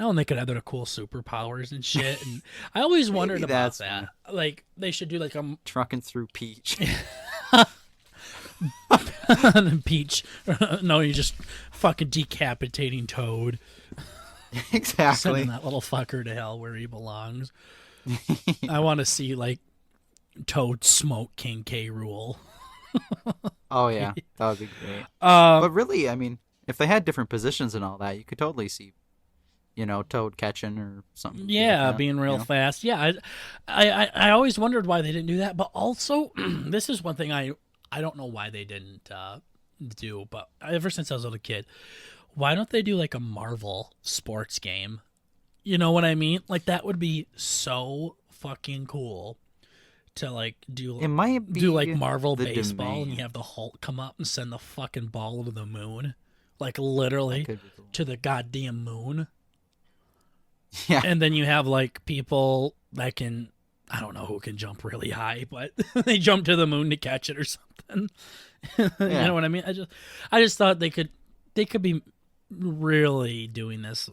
No, and they could have their cool superpowers and shit. And I always wondered Maybe about that's that. Like, they should do like a trucking through Peach. Peach. No, you just fucking decapitating Toad. Exactly. Sending that little fucker to hell where he belongs. I want to see, like, Toad smoke King K. Rool. Oh, yeah. That would be great. But really, I mean, if they had different positions and all that, you could totally see, Toad catching or something. Yeah, like that, being real fast. Yeah, I always wondered why they didn't do that. But also, this is one thing I don't know why they didn't do. But ever since I was a little kid, why don't they do like a Marvel sports game? You know what I mean? Like, that would be so fucking cool to like do. It might be do like Marvel the baseball, demand. and you have the Hulk come up and send the fucking ball to the moon, like literally Could be cool. to the goddamn moon. Yeah. And then you have like people that can, I don't know who can jump really high, but they jump to the moon to catch it or something. You know what I mean? I just thought they could be really doing this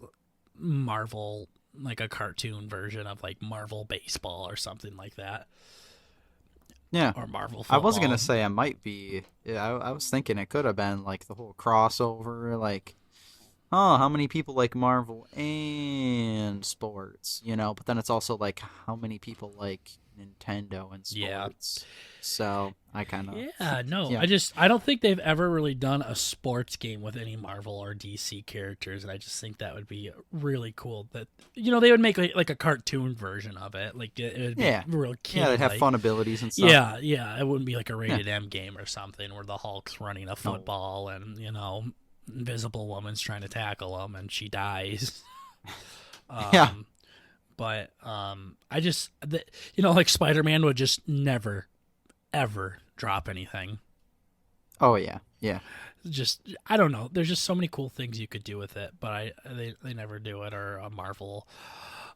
Marvel, like a cartoon version of like Marvel baseball or something like that. Yeah. Or Marvel I football. was going to say it might be. I was thinking it could have been like the whole crossover, like, oh, how many people like Marvel and sports, But then it's also like how many people like Nintendo and sports. Yeah. So I kind of. Yeah, no, Yeah. I don't think they've ever really done a sports game with any Marvel or DC characters, and I just think that would be really cool. That they would make like a cartoon version of it, like it would be real kid. Yeah, they'd have fun abilities and stuff. Yeah, it wouldn't be like a rated M game or something where the Hulk's running a football and Invisible Woman's trying to tackle him and she dies. Yeah. But I just like Spider-Man would just never ever drop anything. Oh yeah. Just, I don't know. There's just so many cool things you could do with it, but they never do it. Or a Marvel,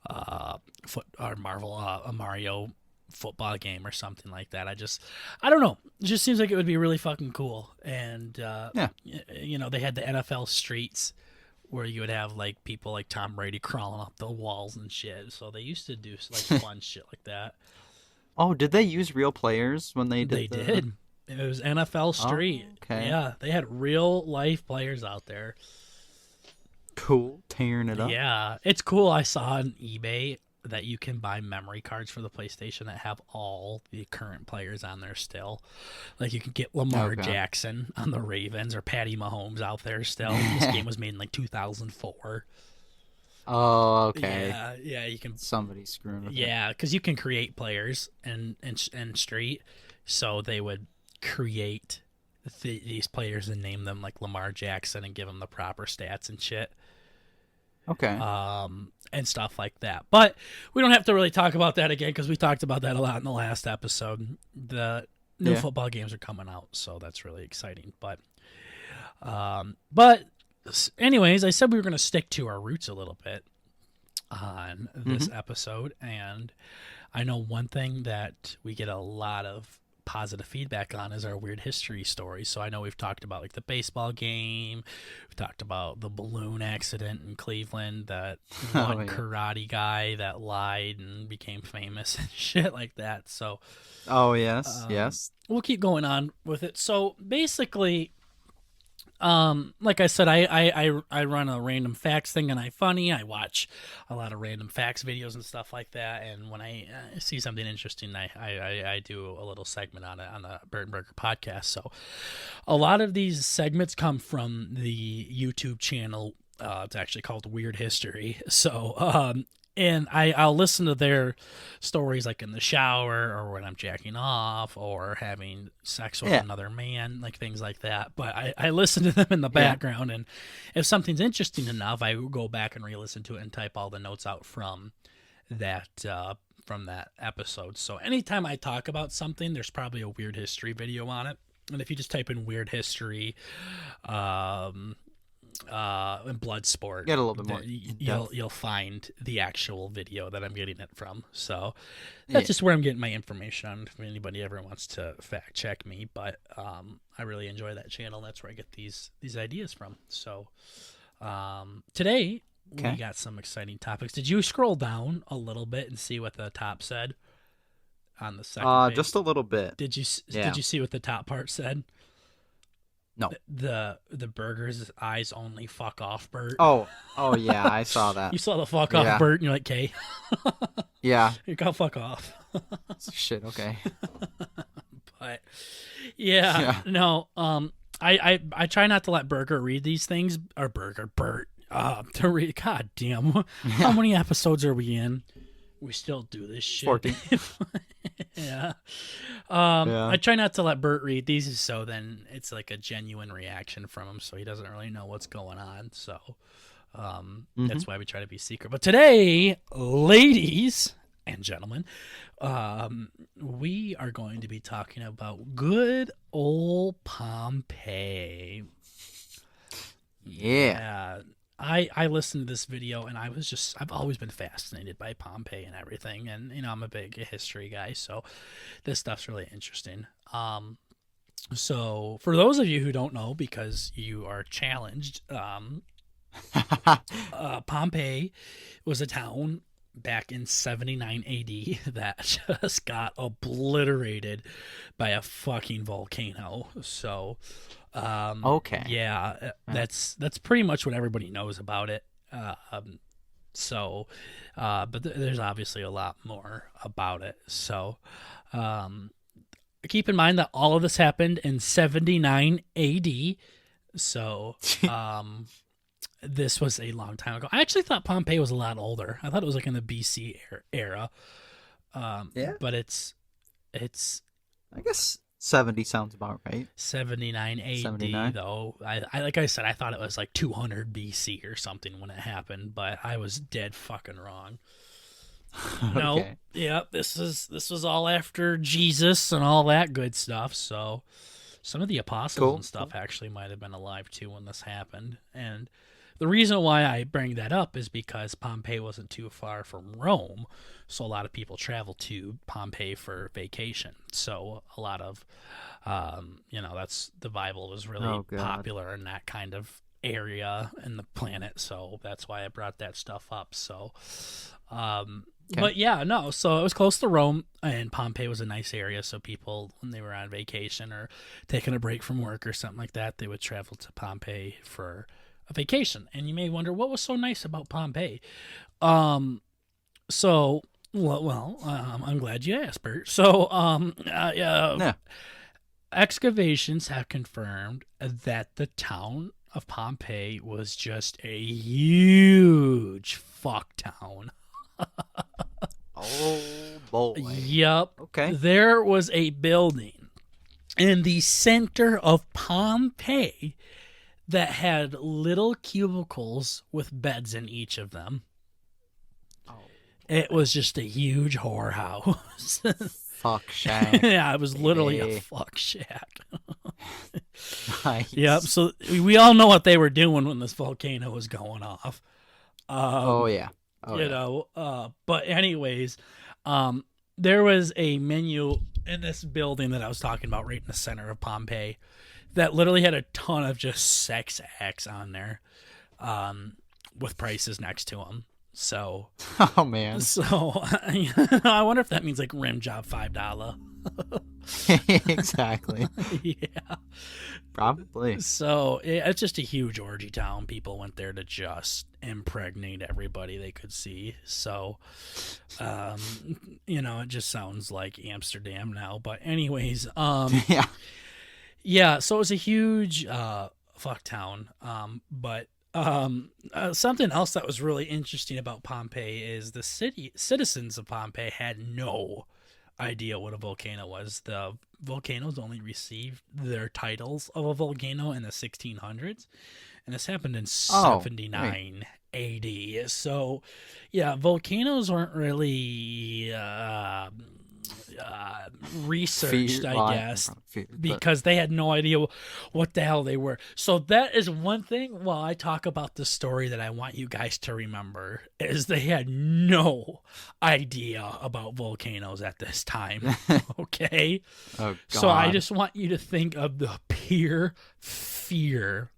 a Mario football game or something like that. I don't know. It just seems like it would be really fucking cool. And they had the NFL streets where you would have like people like Tom Brady crawling up the walls and shit. So they used to do like fun shit like that. Oh, did they use real players when they did? They did. It was NFL Street. Oh, okay. Yeah, they had real life players out there. Cool, tearing it up. Yeah, it's cool. I saw on eBay that you can buy memory cards for the PlayStation that have all the current players on there still. Like, you can get Lamar Jackson on the Ravens or Patty Mahomes out there still. This game was made in like 2004. Oh, okay. Yeah, you can. Somebody's screwing with it. Yeah, because you can create players in Street, so they would create these players and name them like Lamar Jackson and give them the proper stats and shit. Okay. And stuff like that. But we don't have to really talk about that again because we talked about that a lot in the last episode. The new football games are coming out, so that's really exciting. But anyways, I said we were going to stick to our roots a little bit on this episode, and I know one thing that we get a lot of positive feedback on is our weird history stories. So I know we've talked about like the baseball game, we've talked about the balloon accident in Cleveland, that one karate guy that lied and became famous and shit like that. So yes, we'll keep going on with it. So basically, like I said, I run a random facts thing on iFunny. I watch a lot of random facts videos and stuff like that. And when I see something interesting, I do a little segment on it on the BurtnBurger podcast. So a lot of these segments come from the YouTube channel. It's actually called Weird History. So, and I'll listen to their stories like in the shower or when I'm jacking off or having sex with another man, like things like that. But I listen to them in the background, and if something's interesting enough, I will go back and re-listen to it and type all the notes out from that episode. So anytime I talk about something, there's probably a weird history video on it. And if you just type in weird history, and blood sport, get a little bit more. You'll find the actual video that I'm getting it from. So that's just where I'm getting my information on. If anybody ever wants to fact check me, but I really enjoy that channel. That's where I get these ideas from. So today we got some exciting topics. Did you scroll down a little bit and see what the top said on the second page? Just a little bit. Did you see what the top part said? No. The burger's eyes only, fuck off, Burt. Oh yeah, I saw that. You saw the fuck off, Burt, and you're like, okay. Yeah. You go fuck off. Shit, okay. But yeah, no, I try not to let Burger read these things, or Burt, to read. God damn, how many episodes are we in? We still do this shit. 14. Yeah. I try not to let Burt read these, so then it's like a genuine reaction from him, so he doesn't really know what's going on. So that's why we try to be secret. But today, ladies and gentlemen, we are going to be talking about good old Pompeii. Yeah. I listened to this video and I've always been fascinated by Pompeii and everything. And, I'm a big history guy, so this stuff's really interesting. So for those of you who don't know, because you are challenged, Pompeii was a town back in 79 AD that just got obliterated by a fucking volcano. So okay. Yeah, that's pretty much what everybody knows about it. But there's obviously a lot more about it. So keep in mind that all of this happened in 79 AD. So this was a long time ago. I actually thought Pompeii was a lot older. I thought it was like in the BC era. But it's I guess 70 sounds about right. 79 AD 79. Though. I like I said, I thought it was like 200 BC or something when it happened, but I was dead fucking wrong. Okay. No, yeah, this was all after Jesus and all that good stuff. So some of the apostles and stuff actually might have been alive too when this happened. And the reason why I bring that up is because Pompeii wasn't too far from Rome, so a lot of people travel to Pompeii for vacation. So a lot of, that's the Bible was really popular in that kind of area in the planet. So that's why I brought that stuff up. So, but yeah, no. So it was close to Rome, and Pompeii was a nice area. So people, when they were on vacation or taking a break from work or something like that, they would travel to Pompeii for a vacation. And you may wonder, what was so nice about Pompeii? I'm glad you asked, Burt. So, excavations have confirmed that the town of Pompeii was just a huge fuck town. Oh boy. Yep. Okay. There was a building in the center of Pompeii that had little cubicles with beds in each of them. Oh, it was just a huge whorehouse. Fuck shack. Yeah, it was literally a fuck shack. Nice. Yep. So we all know what they were doing when this volcano was going off. But anyways, there was a menu in this building that I was talking about right in the center of Pompeii that literally had a ton of just sex acts on there, with prices next to them. So, oh man. So I wonder if that means like rim job $5. Exactly. Yeah. Probably. So it's just a huge orgy town. People went there to just impregnate everybody they could see. So, it just sounds like Amsterdam now. But anyways, yeah. Yeah, so it was a huge fuck town. But something else that was really interesting about Pompeii is the citizens of Pompeii had no idea what a volcano was. The volcanoes only received their titles of a volcano in the 1600s, and this happened in 79 AD. So, yeah, volcanoes weren't really researched, I guess, because they had no idea what the hell they were. So that is one thing, while I talk about the story, that I want you guys to remember, is they had no idea about volcanoes at this time. Okay? Oh, God. So I just want you to think of the pure fear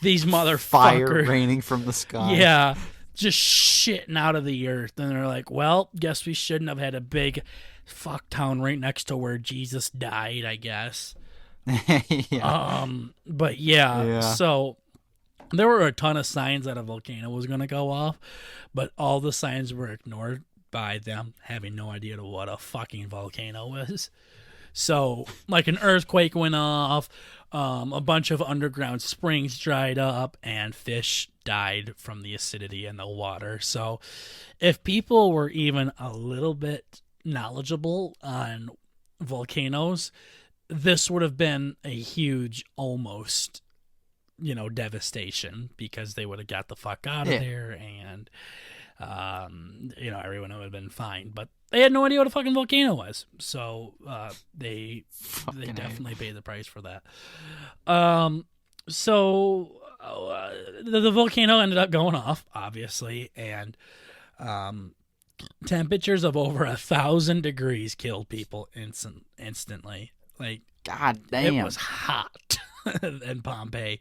these Fire motherfuckers, raining from the sky. yeah, just shitting out of the earth. And they're like, well, guess we shouldn't have had a big fuck town right next to where Jesus died, I guess. Yeah. But yeah, Yeah. so there were a ton of signs that a volcano was going to go off, but all the signs were ignored by them having no idea what a fucking volcano was. So, like, an earthquake went off, a bunch of underground springs dried up, and fish died from the acidity in the water. So, if people were even a little bit knowledgeable on volcanoes, this would have been a huge almost, devastation, because they would have got the fuck out of Yeah. there, and everyone would have been fine. But they had no idea what a fucking volcano was, so they Fucking definitely paid the price for that. So the volcano ended up going off, obviously, and temperatures of over 1,000 degrees killed people instantly. Like, God damn. it was hot in Pompeii.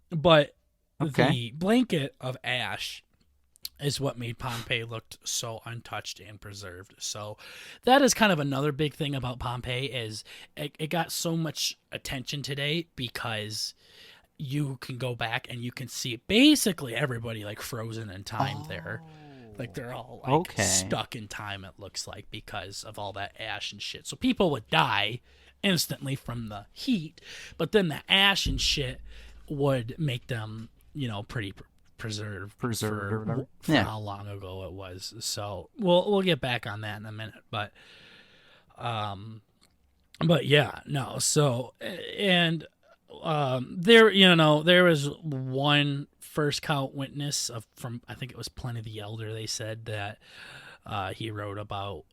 But Okay. the blanket of ash is what made Pompeii look so untouched and preserved. So that is kind of another big thing about Pompeii, is it got so much attention today because you can go back and you can see basically everybody like frozen in time there. Like, they're all like Okay. stuck in time, it looks like, because of all that ash and shit. So people would die instantly from the heat, but then the ash and shit would make them, pretty preserved or whatever. for Yeah. how long ago it was. So we'll get back on that in a minute, but yeah, no. So, and there was one first count witness from, I think it was Pliny the Elder. They said that he wrote about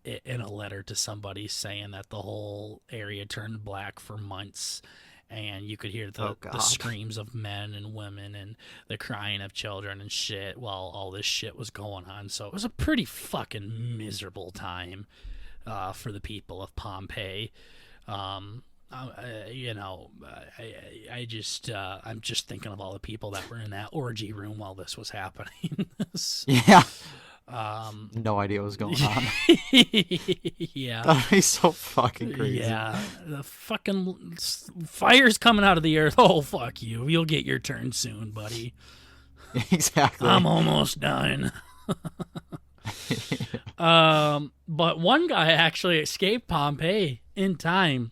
it in a letter to somebody, saying that the whole area turned black for months, and you could hear the screams of men and women and the crying of children and shit while all this shit was going on. So it was a pretty fucking miserable time for the people of Pompeii. I'm just thinking of all the people that were in that orgy room while this was happening. Yeah. No idea what was going on. Yeah. That'd be so fucking crazy. Yeah. The fucking fire's coming out of the earth. Oh, fuck you. You'll get your turn soon, buddy. Exactly. I'm almost done. But one guy actually escaped Pompeii in time.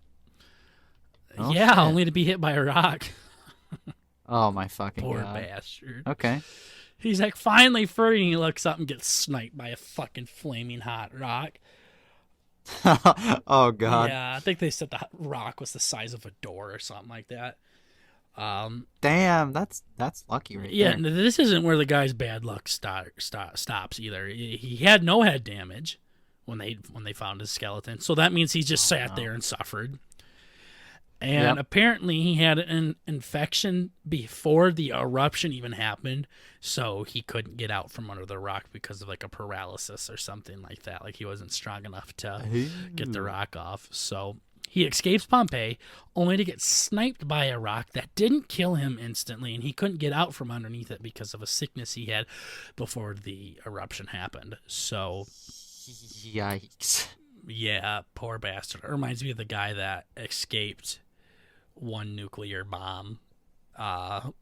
Oh, yeah, shit. only to be hit by a rock. Oh my fucking Poor god. bastard. Okay. He's like finally free, and he looks up and gets sniped by a fucking flaming hot rock. Oh god. Yeah, I think they said the rock was the size of a door or something like that. Damn, that's lucky right Yeah, there. this isn't where the guy's bad luck stops either. He had no head damage when they found his skeleton, so that means he just sat there and suffered. And apparently he had an infection before the eruption even happened, so he couldn't get out from under the rock because of like a paralysis or something like that. Like, he wasn't strong enough to get the rock off. So he escapes Pompeii only to get sniped by a rock that didn't kill him instantly, and he couldn't get out from underneath it because of a sickness he had before the eruption happened. So Yikes. yeah, poor bastard. It reminds me of the guy that escaped one nuclear bomb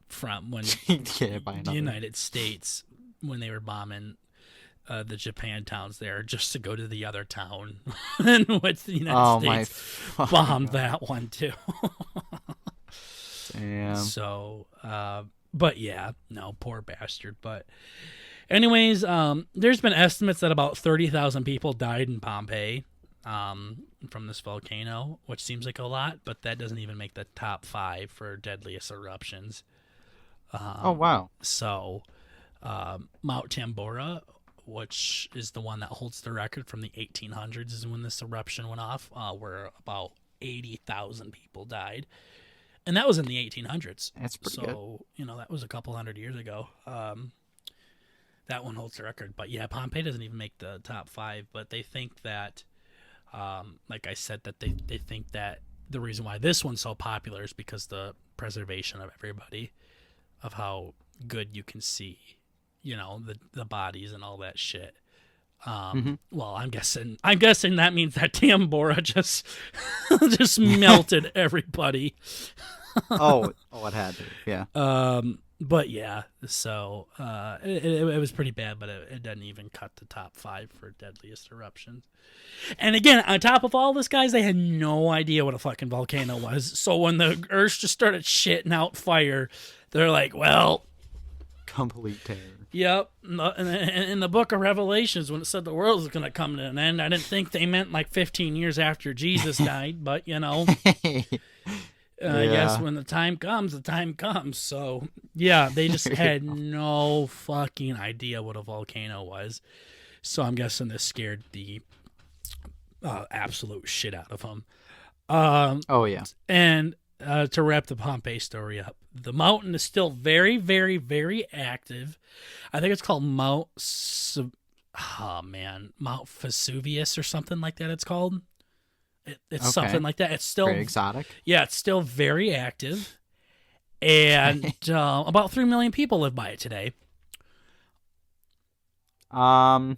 from when Yeah, by the another. United States, when they were bombing the Japan towns there, just to go to the other town in which the United States bombed that one too. Damn. So, but yeah, no, poor bastard. But anyways, there's been estimates that about 30,000 people died in Pompeii from this volcano, which seems like a lot, but that doesn't even make the top 5 for deadliest eruptions. Oh wow. So, Mount Tambora, which is the one that holds the record from the 1800s, is when this eruption went off, where about 80,000 people died. And that was in the 1800s. That's pretty good. So, that was a couple hundred years ago. That one holds the record. But yeah, Pompeii doesn't even make the top 5, but they think that, like I said, that they think that the reason why this one's so popular is because the preservation of everybody, of how good you can see, the bodies and all that shit. Well, I'm guessing that means that damn Bora just just melted everybody. It had to, yeah. But yeah, so it was pretty bad, but it doesn't even cut the top 5 for deadliest eruptions. And again, on top of all this, guys, they had no idea what a fucking volcano was. So when the Earth just started shitting out fire, they're like, well, complete terror. Yep. In the book of Revelations, when it said the world was going to come to an end, I didn't think they meant like 15 years after Jesus died, but I guess when the time comes, the time comes. So, yeah, they just had no fucking idea what a volcano was. So I'm guessing this scared the absolute shit out of them. Yeah. And to wrap the Pompeii story up, the mountain is still very, very, very active. I think it's called Mount Vesuvius or something like that it's called. It's something like that. It's still very exotic. Yeah, it's still very active. And about 3 million people live by it today. Yeah,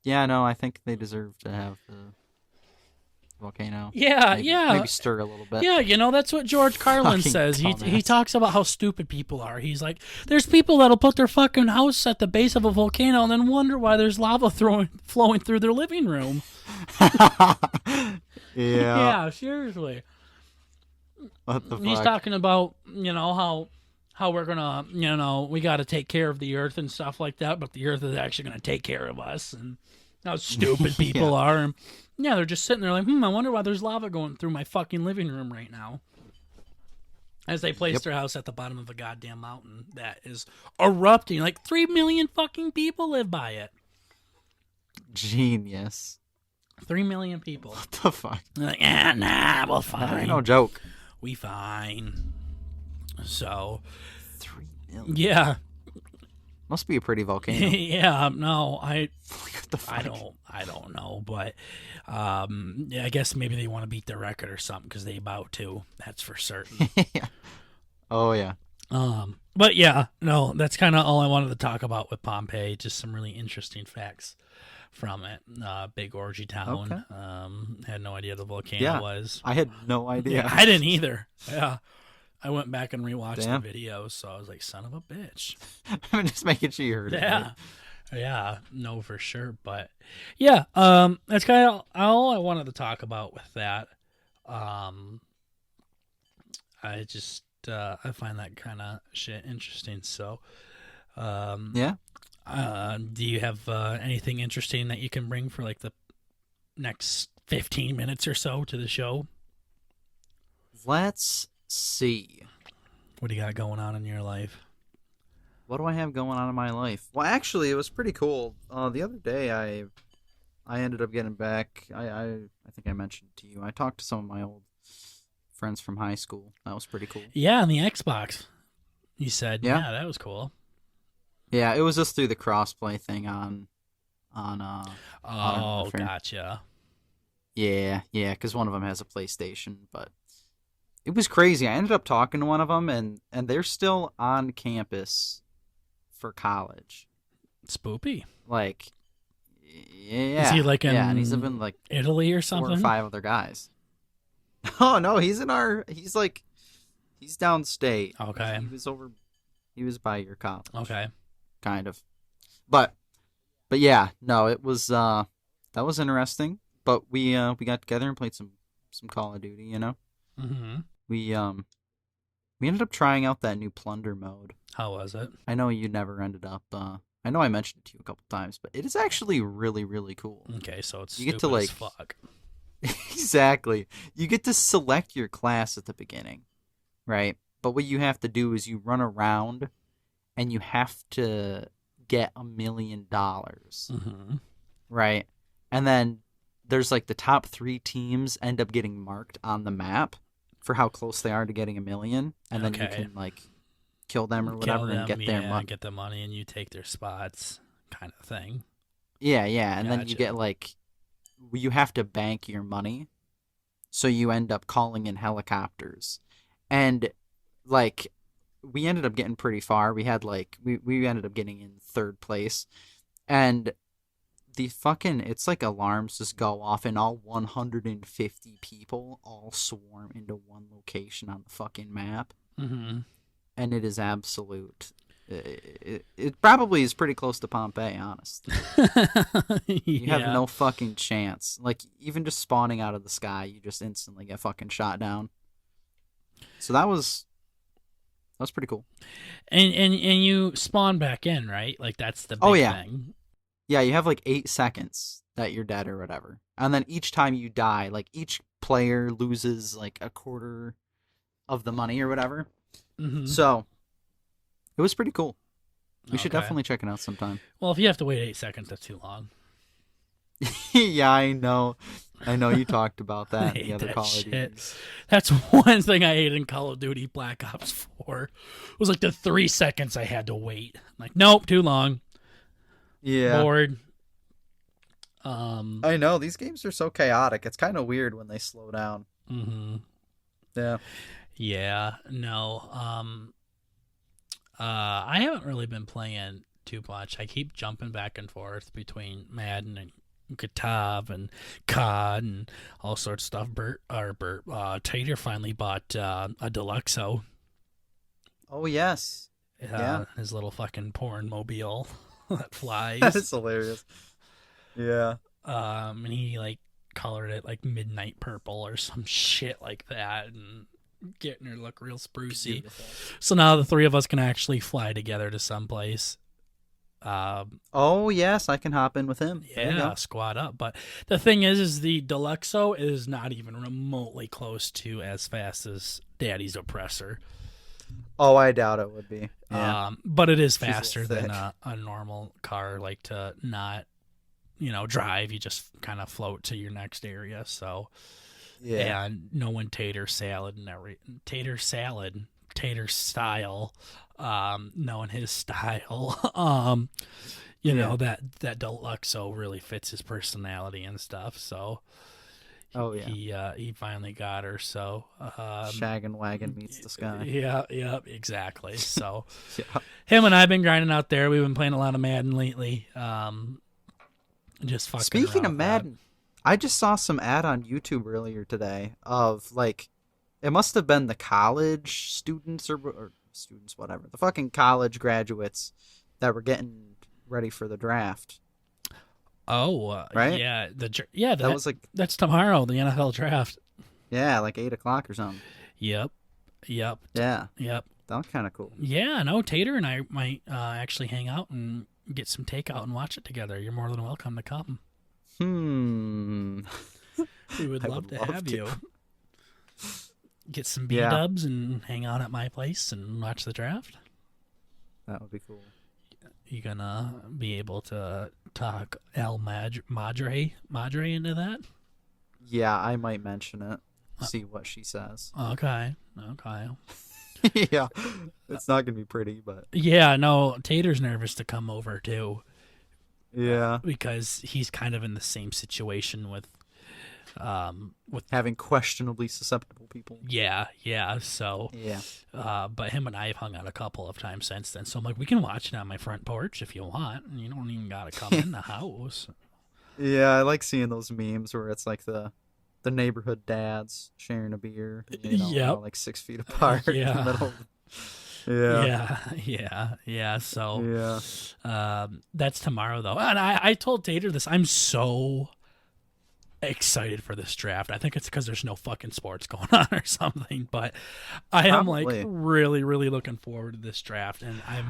no, I think they deserve to have the volcano. Yeah, maybe stir a little bit. Yeah, that's what George Carlin says. He talks about how stupid people are. He's like, there's people that'll put their fucking house at the base of a volcano and then wonder why there's lava flowing through their living room. Yeah, seriously. What the fuck? He's talking about, how we're gonna, we got to take care of the earth and stuff like that, but the earth is actually gonna take care of us, and how stupid people are. And yeah, they're just sitting there like, I wonder why there's lava going through my fucking living room right now. As they place their house at the bottom of a goddamn mountain that is erupting. Like 3 million fucking people live by it. Genius. 3 million people. What the fuck? They're like, nah, we'll fine. That ain't no joke. We fine. So 3 million. Yeah. Must be a pretty volcano. Yeah, no, what the fuck? I don't know, but I guess maybe they want to beat the record or something because they about to. That's for certain. Yeah. Oh yeah. But yeah, no, that's kind of all I wanted to talk about with Pompeii. Just some really interesting facts from it. Big orgy town. Okay. Had no idea the volcano was. I had no idea. Yeah, I didn't either. Yeah. I went back and rewatched Damn. the videos, so I was like, son of a bitch. I'm just making sure you heard it. Yeah. Right? Yeah, no, for sure. But yeah, that's kind of all I wanted to talk about with that. I just, I find that kind of shit interesting. So, Yeah. Do you have anything interesting that you can bring for like the next 15 minutes or so to the show? Let's see. What do you got going on in your life? What do I have going on in my life? Well, actually, it was pretty cool. The other day, I ended up getting back. I think I mentioned to you. I talked to some of my old friends from high school. That was pretty cool. Yeah, on the Xbox. You said, yeah, that was cool. Yeah, it was just through the crossplay thing on. Oh, gotcha. Yeah, because one of them has a PlayStation, but it was crazy. I ended up talking to one of them, and they're still on campus for college. Spoopy. Like, yeah. Is he like in and he's been like Italy or something? 4 or 5 other guys. Oh no, he's downstate. Okay. He was by your college. Okay. Kind of. But yeah, no, it was that was interesting. But we got together and played some Call of Duty, Mm-hmm. We ended up trying out that new plunder mode. How was it? I know you never ended up I know I mentioned it to you a couple times, but it is actually really, really cool. Okay, so it's you get to like as fuck. Exactly. You get to select your class at the beginning, right? But what you have to do is you run around and you have to get $1 million. Mm-hmm. Right? And then there's like the top 3 teams end up getting marked on the map for how close they are to getting $1 million. And then you can like kill them or whatever and get their money. Get the money and you take their spots kind of thing. Yeah. And then you get like, you have to bank your money. So you end up calling in helicopters. And like we ended up getting pretty far. We had like we ended up getting in third place, and the fucking it's like alarms just go off, and all 150 people all swarm into one location on the fucking map, Mm-hmm. and it is absolute. It probably is pretty close to Pompeii, honestly. You have Yeah. no fucking chance. Like even just spawning out of the sky, you just instantly get fucking shot down. So that was pretty cool. And you spawn back in, right? Like that's the Oh big yeah, thing. yeah. You have like 8 seconds that you're dead or whatever, and then each time you die, like each player loses like a quarter of the money or whatever. Mm-hmm. So it was pretty cool. We should Okay. definitely check it out sometime. Well, if you have to wait 8 seconds, that's too long. Yeah, I know. I know you talked about I that in the hate other that Call of shit. Duties. That's one thing I hate in Call of Duty Black Ops 4. It was like the 3 seconds I had to wait. I'm like, nope, too long. Yeah. Bored. I know these games are so chaotic. It's kind of weird when they slow down. Mm-hmm. Yeah. Yeah, no. I haven't really been playing too much. I keep jumping back and forth between Madden and Katav and COD and all sorts of stuff. Tater finally bought a Deluxo. Oh yes. Yeah. His little fucking porn mobile that That flies. is hilarious. Yeah. And he like colored it like midnight purple or some shit like that, and getting her look real sprucey. Beautiful. So now the three of us can actually fly together to someplace. Oh yes, I can hop in with him. There you Yeah, go. squad up. But the thing is the Deluxo is not even remotely close to as fast as Daddy's Oppressor. Oh, I doubt it would be. Yeah. But it is She's a little faster than thick. a normal car, like to not, drive. You just kind of float to your next area. So, Yeah. and knowing tater style, knowing his style, Yeah. that Deluxo really fits his personality and stuff. So Oh yeah. he finally got her. So Shaggin' wagon meets the sky. yeah, exactly. So Yeah. him and I've been grinding out there. We've been playing a lot of Madden lately. Just fucking Speaking around of with that. Madden, I just saw some ad on YouTube earlier today of like it must have been the college students or students whatever. The fucking college graduates that were getting ready for the draft, Oh right? yeah, That was like that's tomorrow. The NFL draft. yeah, like 8 o'clock or something. Yep, yep, Yeah. yep. That was kind of cool. Yeah, no, Tater and I might actually hang out and get some takeout and watch it together. You're more than welcome to come. Hmm. We would I love would to love have to. you. Get some B Yeah, dubs and hang out at my place and watch the draft. that would be cool. You gonna be able to talk Madre into that? Yeah, I might mention it. See what she says. Okay. Yeah. It's not going to be pretty, but Yeah, no, Tater's nervous to come over too yeah. because he's kind of in the same situation with Having questionably susceptible people. yeah. So, Yeah. but him and I have hung out a couple of times since then. So I'm like, we can watch it on my front porch if you want. You don't even gotta come in the house. Yeah, I like seeing those memes where it's like the neighborhood dads sharing a beer, Yep. all like 6 feet apart in the Yeah. middle. Yeah. So, Yeah. that's tomorrow though, and I told Tater this. I'm so excited for this draft. I think it's because there's no fucking sports going on or something, but I am like Probably. really, really looking forward to this draft, and I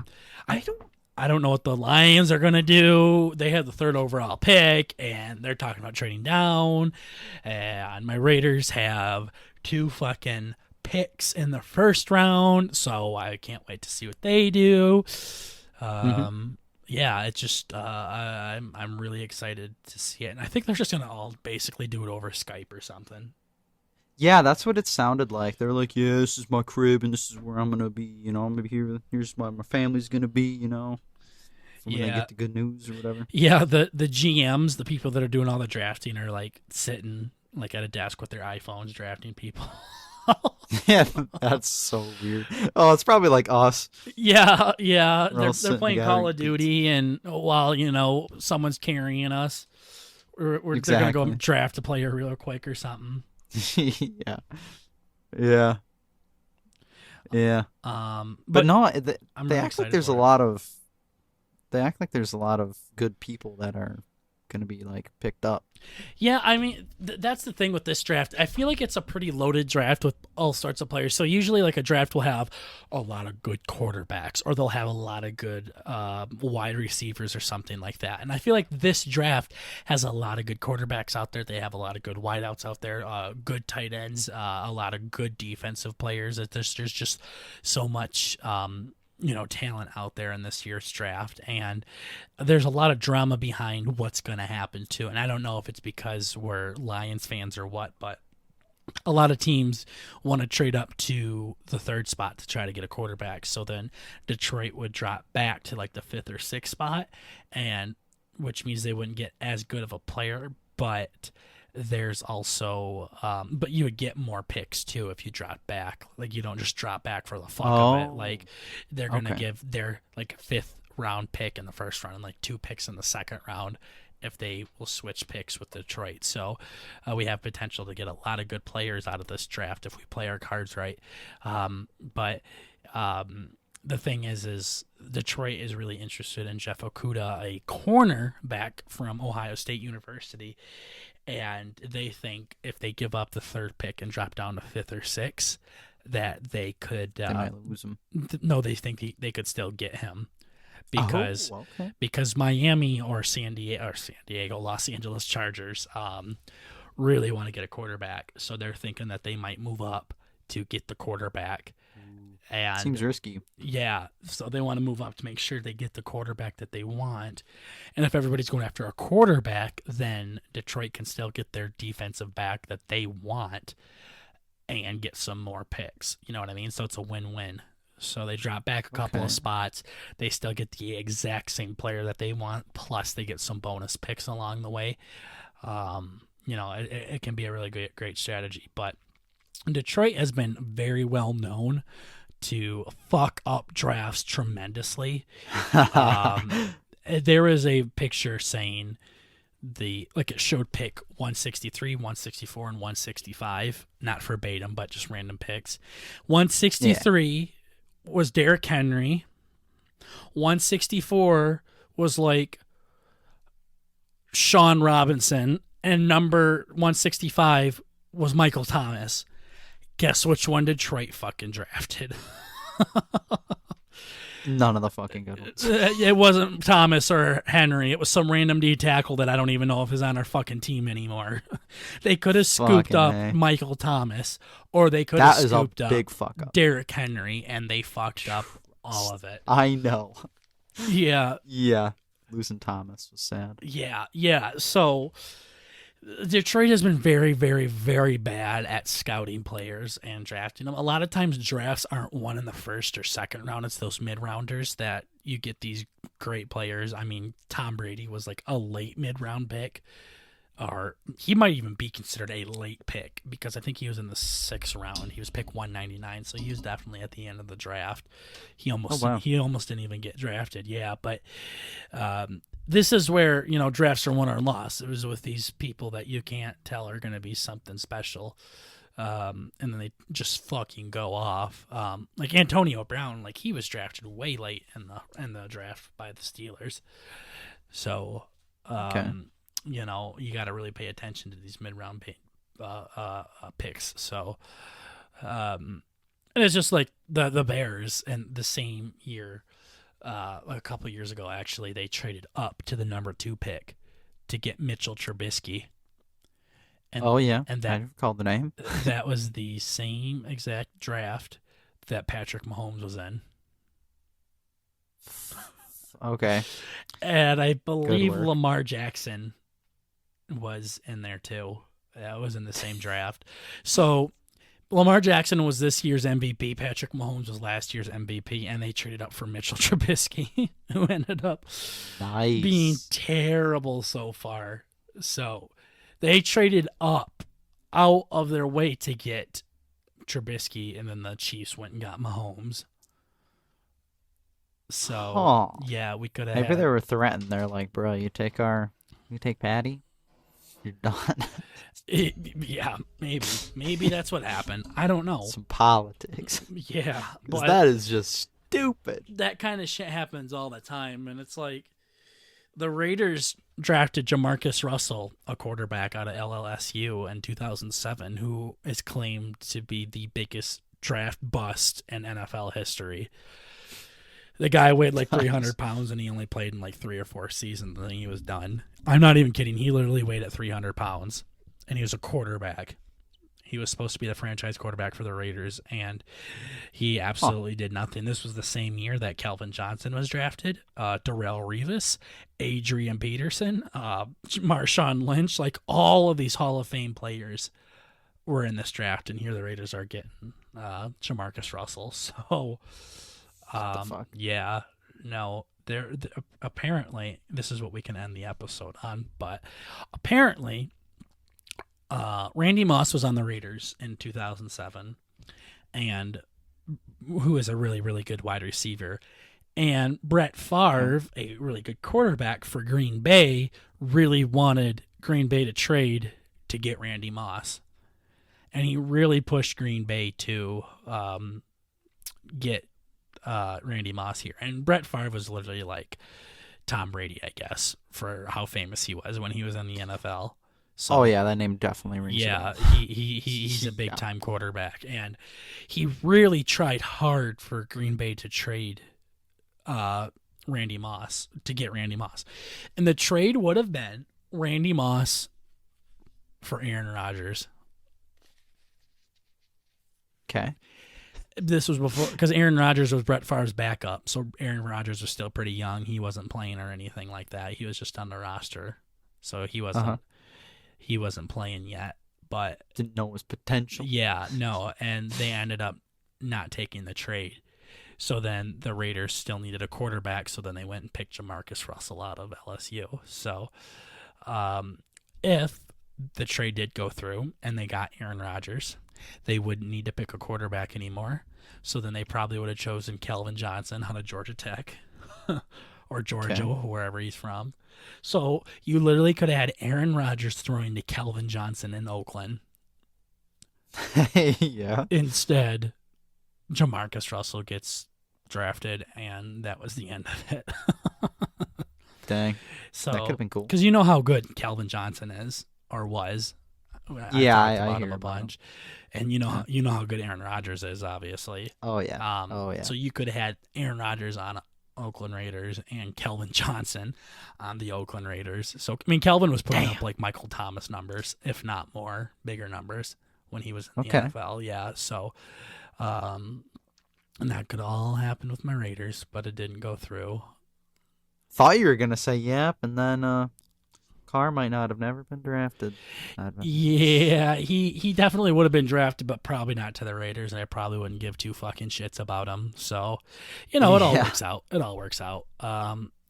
I don't. I don't know what the Lions are gonna do. They have the third overall pick, and they're talking about trading down. And my Raiders have two fucking picks in the first round, so I can't wait to see what they do. Mhm. Yeah, it's just I'm really excited to see it, and I think they're just gonna all basically do it over Skype or something. Yeah, that's what it sounded like. They're like, yeah, this is my crib and this is where I'm gonna be. I'm gonna be here. Here's where my family's gonna be. When they Yeah, get the good news or whatever. yeah. The GMs, the people that are doing all the drafting, are like sitting like at a desk with their iPhones drafting people. Yeah, that's so weird. Oh, it's probably like us. Yeah. We're all They're sitting playing together Call eating of pizza. Duty, and while someone's carrying us, they're gonna go Exactly. draft a player real quick or something. Yeah. Yeah. Yeah. But But no, I'm they really act like excited there's a for it. lot of good people that are going to be like picked up. Yeah, I mean that's the thing with this draft. I feel like it's a pretty loaded draft with all sorts of players. So usually, like a draft will have a lot of good quarterbacks, or they'll have a lot of good wide receivers or something like that. And I feel like this draft has a lot of good quarterbacks out there. They have a lot of good wideouts out there, good tight ends, a lot of good defensive players. There's just so much. Talent out there in this year's draft, and there's a lot of drama behind what's going to happen too. And I don't know if it's because we're Lions fans or what, but a lot of teams want to trade up to the third spot to try to get a quarterback. So then Detroit would drop back to like the fifth or sixth spot, and which means they wouldn't get as good of a player, but there's also but you would get more picks too if you drop back. Like, you don't just drop back for the fuck of it. Oh, Like, they're gonna okay. give their like fifth round pick in the first round and like 2 picks in the second round if they will switch picks with Detroit. So we have potential to get a lot of good players out of this draft if we play our cards right. But the thing is Detroit is really interested in Jeff Okuda, a cornerback from Ohio State University, and they think if they give up the third pick and drop down to fifth or sixth, that they could. They might lose him. No, they think they could still get him because Oh, okay. Miami or San Diego, Los Angeles Chargers, really want to get a quarterback. So they're thinking that they might move up to get the quarterback. And Seems risky. yeah, so they want to move up to make sure they get the quarterback that they want. And if everybody's going after a quarterback, then Detroit can still get their defensive back that they want and get some more picks. You know what I mean? So it's a win-win. So they drop back a couple Okay. of spots. They still get the exact same player that they want, plus they get some bonus picks along the way. It can be a really great strategy. But Detroit has been very well known to fuck up drafts tremendously. There is a picture saying it showed pick 163, 164, and 165. Not verbatim, but just random picks. Yeah. 163 was Derrick Henry. 164 was like Sean Robinson, and number 165 was Michael Thomas. Guess which one Detroit fucking drafted? None of the fucking good ones. It wasn't Thomas or Henry. It was some random D tackle that I don't even know if is on our fucking team anymore. They could have scooped Fucking up A. Michael Thomas, or they could have That is a scooped up big fuck up. Derrick Henry, and they fucked up all of it. I know. Yeah, Yeah. Losing Thomas was sad. yeah. So Detroit has been very, very, very bad at scouting players and drafting them. A lot of times drafts aren't won in the first or second round. It's those mid-rounders that you get these great players. I mean, Tom Brady was like a late mid-round pick, or he might even be considered a late pick because I think he was in the 6th round. He was pick 199, so he was definitely at the end of the draft. He almost didn't even get drafted. Yeah, but this is where drafts are won or lost. It was with these people that you can't tell are going to be something special, and then they just fucking go off. Like Antonio Brown, like he was drafted way late in the draft by the Steelers. So, Okay. you got to really pay attention to these mid-round picks. So, and it's just like the Bears, and the same year. A couple years ago, actually, they traded up to the number 2 pick to get Mitchell Trubisky. And, Oh yeah. and I recall the name. that was the same exact draft that Patrick Mahomes was in. Okay. And I believe work. Lamar Jackson was in there too. That was in the same draft. So Lamar Jackson was this year's MVP. Patrick Mahomes was last year's MVP, and they traded up for Mitchell Trubisky, who ended up Nice. being terrible so far. So they traded up out of their way to get Trubisky, and then the Chiefs went and got Mahomes. So Huh. yeah, we could have. Maybe they were threatened. They're like, bro, you take Patty, you're done. Yeah, maybe that's what happened. I don't know. Some politics. Yeah, Because but that is just stupid. that kind of shit happens all the time, and it's like the Raiders drafted Jamarcus Russell, a quarterback out of LSU in 2007, who is claimed to be the biggest draft bust in NFL history. The guy weighed like 300 pounds, and he only played in like 3 or 4 seasons, and then he was done. I'm not even kidding. He literally weighed at 300 pounds, and he was a quarterback. He was supposed to be the franchise quarterback for the Raiders, and he absolutely did nothing. This was the same year that Calvin Johnson was drafted, Darrelle Revis, Adrian Peterson, Marshawn Lynch. Like, all of these Hall of Fame players were in this draft, and here the Raiders are getting Jamarcus Russell. So, What the fuck? yeah, no, apparently this is what we can end the episode on, but apparently Randy Moss was on the Raiders in 2007, and who is a really, really good wide receiver. And Brett Favre, a really good quarterback for Green Bay, really wanted Green Bay to trade to get Randy Moss. And he really pushed Green Bay to get Randy Moss here. And Brett Favre was literally like Tom Brady, I guess, for how famous he was when he was in the NFL. So, that name definitely rings. Yeah, he's a big time quarterback, and he really tried hard for Green Bay to trade Randy Moss, to get Randy Moss. And the trade would have been Randy Moss for Aaron Rodgers. Okay. This was before, because Aaron Rodgers was Brett Favre's backup, so Aaron Rodgers was still pretty young. He wasn't playing or anything like that. He was just on the roster, so he wasn't playing yet. But didn't know it was potential. Yeah, no, and they ended up not taking the trade. So then the Raiders still needed a quarterback, so then they went and picked Jamarcus Russell out of LSU. So if the trade did go through and they got Aaron Rodgers, they wouldn't need to pick a quarterback anymore. So then they probably would have chosen Calvin Johnson out of Georgia Tech or Georgia, wherever he's from. So you literally could have had Aaron Rodgers throwing to Calvin Johnson in Oakland. Yeah. Instead, Jamarcus Russell gets drafted, and that was the end of it. Dang. So that could have been cool. Because you know how good Calvin Johnson is, or was. I hear a bunch. And you know how good Aaron Rodgers is, obviously. Oh yeah. So you could have had Aaron Rodgers on Oakland Raiders and Calvin Johnson on the Oakland Raiders. So I mean, Calvin was putting up like Michael Thomas numbers, if not more, bigger numbers when he was in the NFL. Yeah. So, and that could all happen with my Raiders, but it didn't go through. Thought you were gonna say yep, and then Carr might not have never been drafted. Yeah, he definitely would have been drafted, but probably not to the Raiders, and I probably wouldn't give two fucking shits about him. So, it all works out. It all works out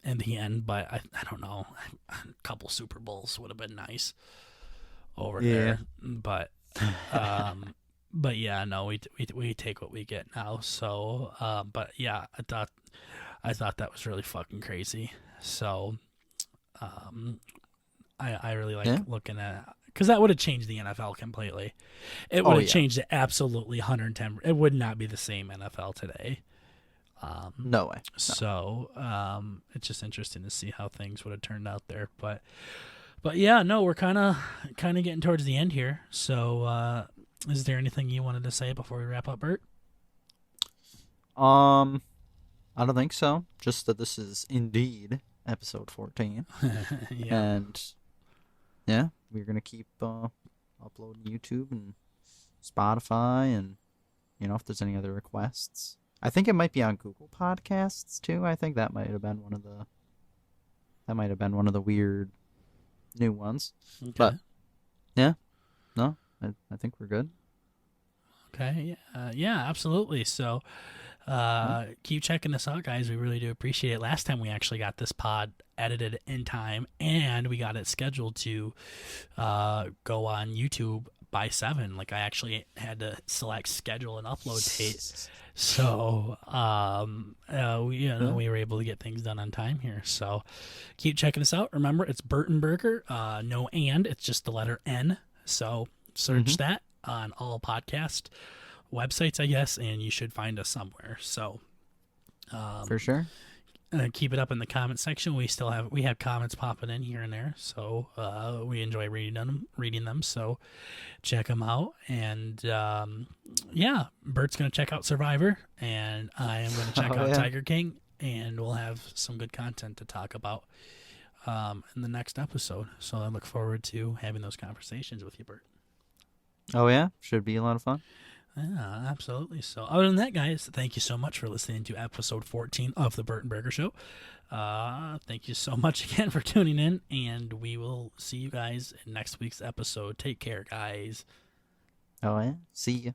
in the end, but I don't know. A couple Super Bowls would have been nice over there. But yeah, no, we take what we get now. So, but yeah, I thought that was really fucking crazy. So, I really like looking at, because that would have changed the NFL completely. It would have changed it absolutely 110. It would not be the same NFL today. No way. No. So it's just interesting to see how things would have turned out there. But yeah, no, we're kind of getting towards the end here. So is there anything you wanted to say before we wrap up, Burt? I don't think so. Just that this is indeed episode 14. Yeah. And yeah, we're going to keep uploading YouTube and Spotify, and if there's any other requests. I think it might be on Google Podcasts too. I think that might have been one of the weird new ones. Okay. But yeah. No, I think we're good. Okay. Yeah, absolutely. So keep checking us out, guys. We really do appreciate it. Last time we actually got this pod edited in time, and we got it scheduled to go on YouTube by 7. Like I actually had to select schedule and upload date. So we were able to get things done on time here. So keep checking us out. Remember, it's BurtnBurger. No and, it's just the letter N. So search that on all podcast websites, I guess, and you should find us somewhere. So for sure. Keep it up in the comment section. We have comments popping in here and there, so we enjoy reading them. So check them out. And Burt's gonna check out Survivor, and I am gonna check out Tiger King, and we'll have some good content to talk about in the next episode. So I look forward to having those conversations with you, Burt. Oh yeah, should be a lot of fun. Yeah, absolutely. So other than that, guys, thank you so much for listening to episode 14 of the BurtnBurger Show. Thank you so much again for tuning in, and we will see you guys in next week's episode. Take care, guys. Oh yeah, see ya.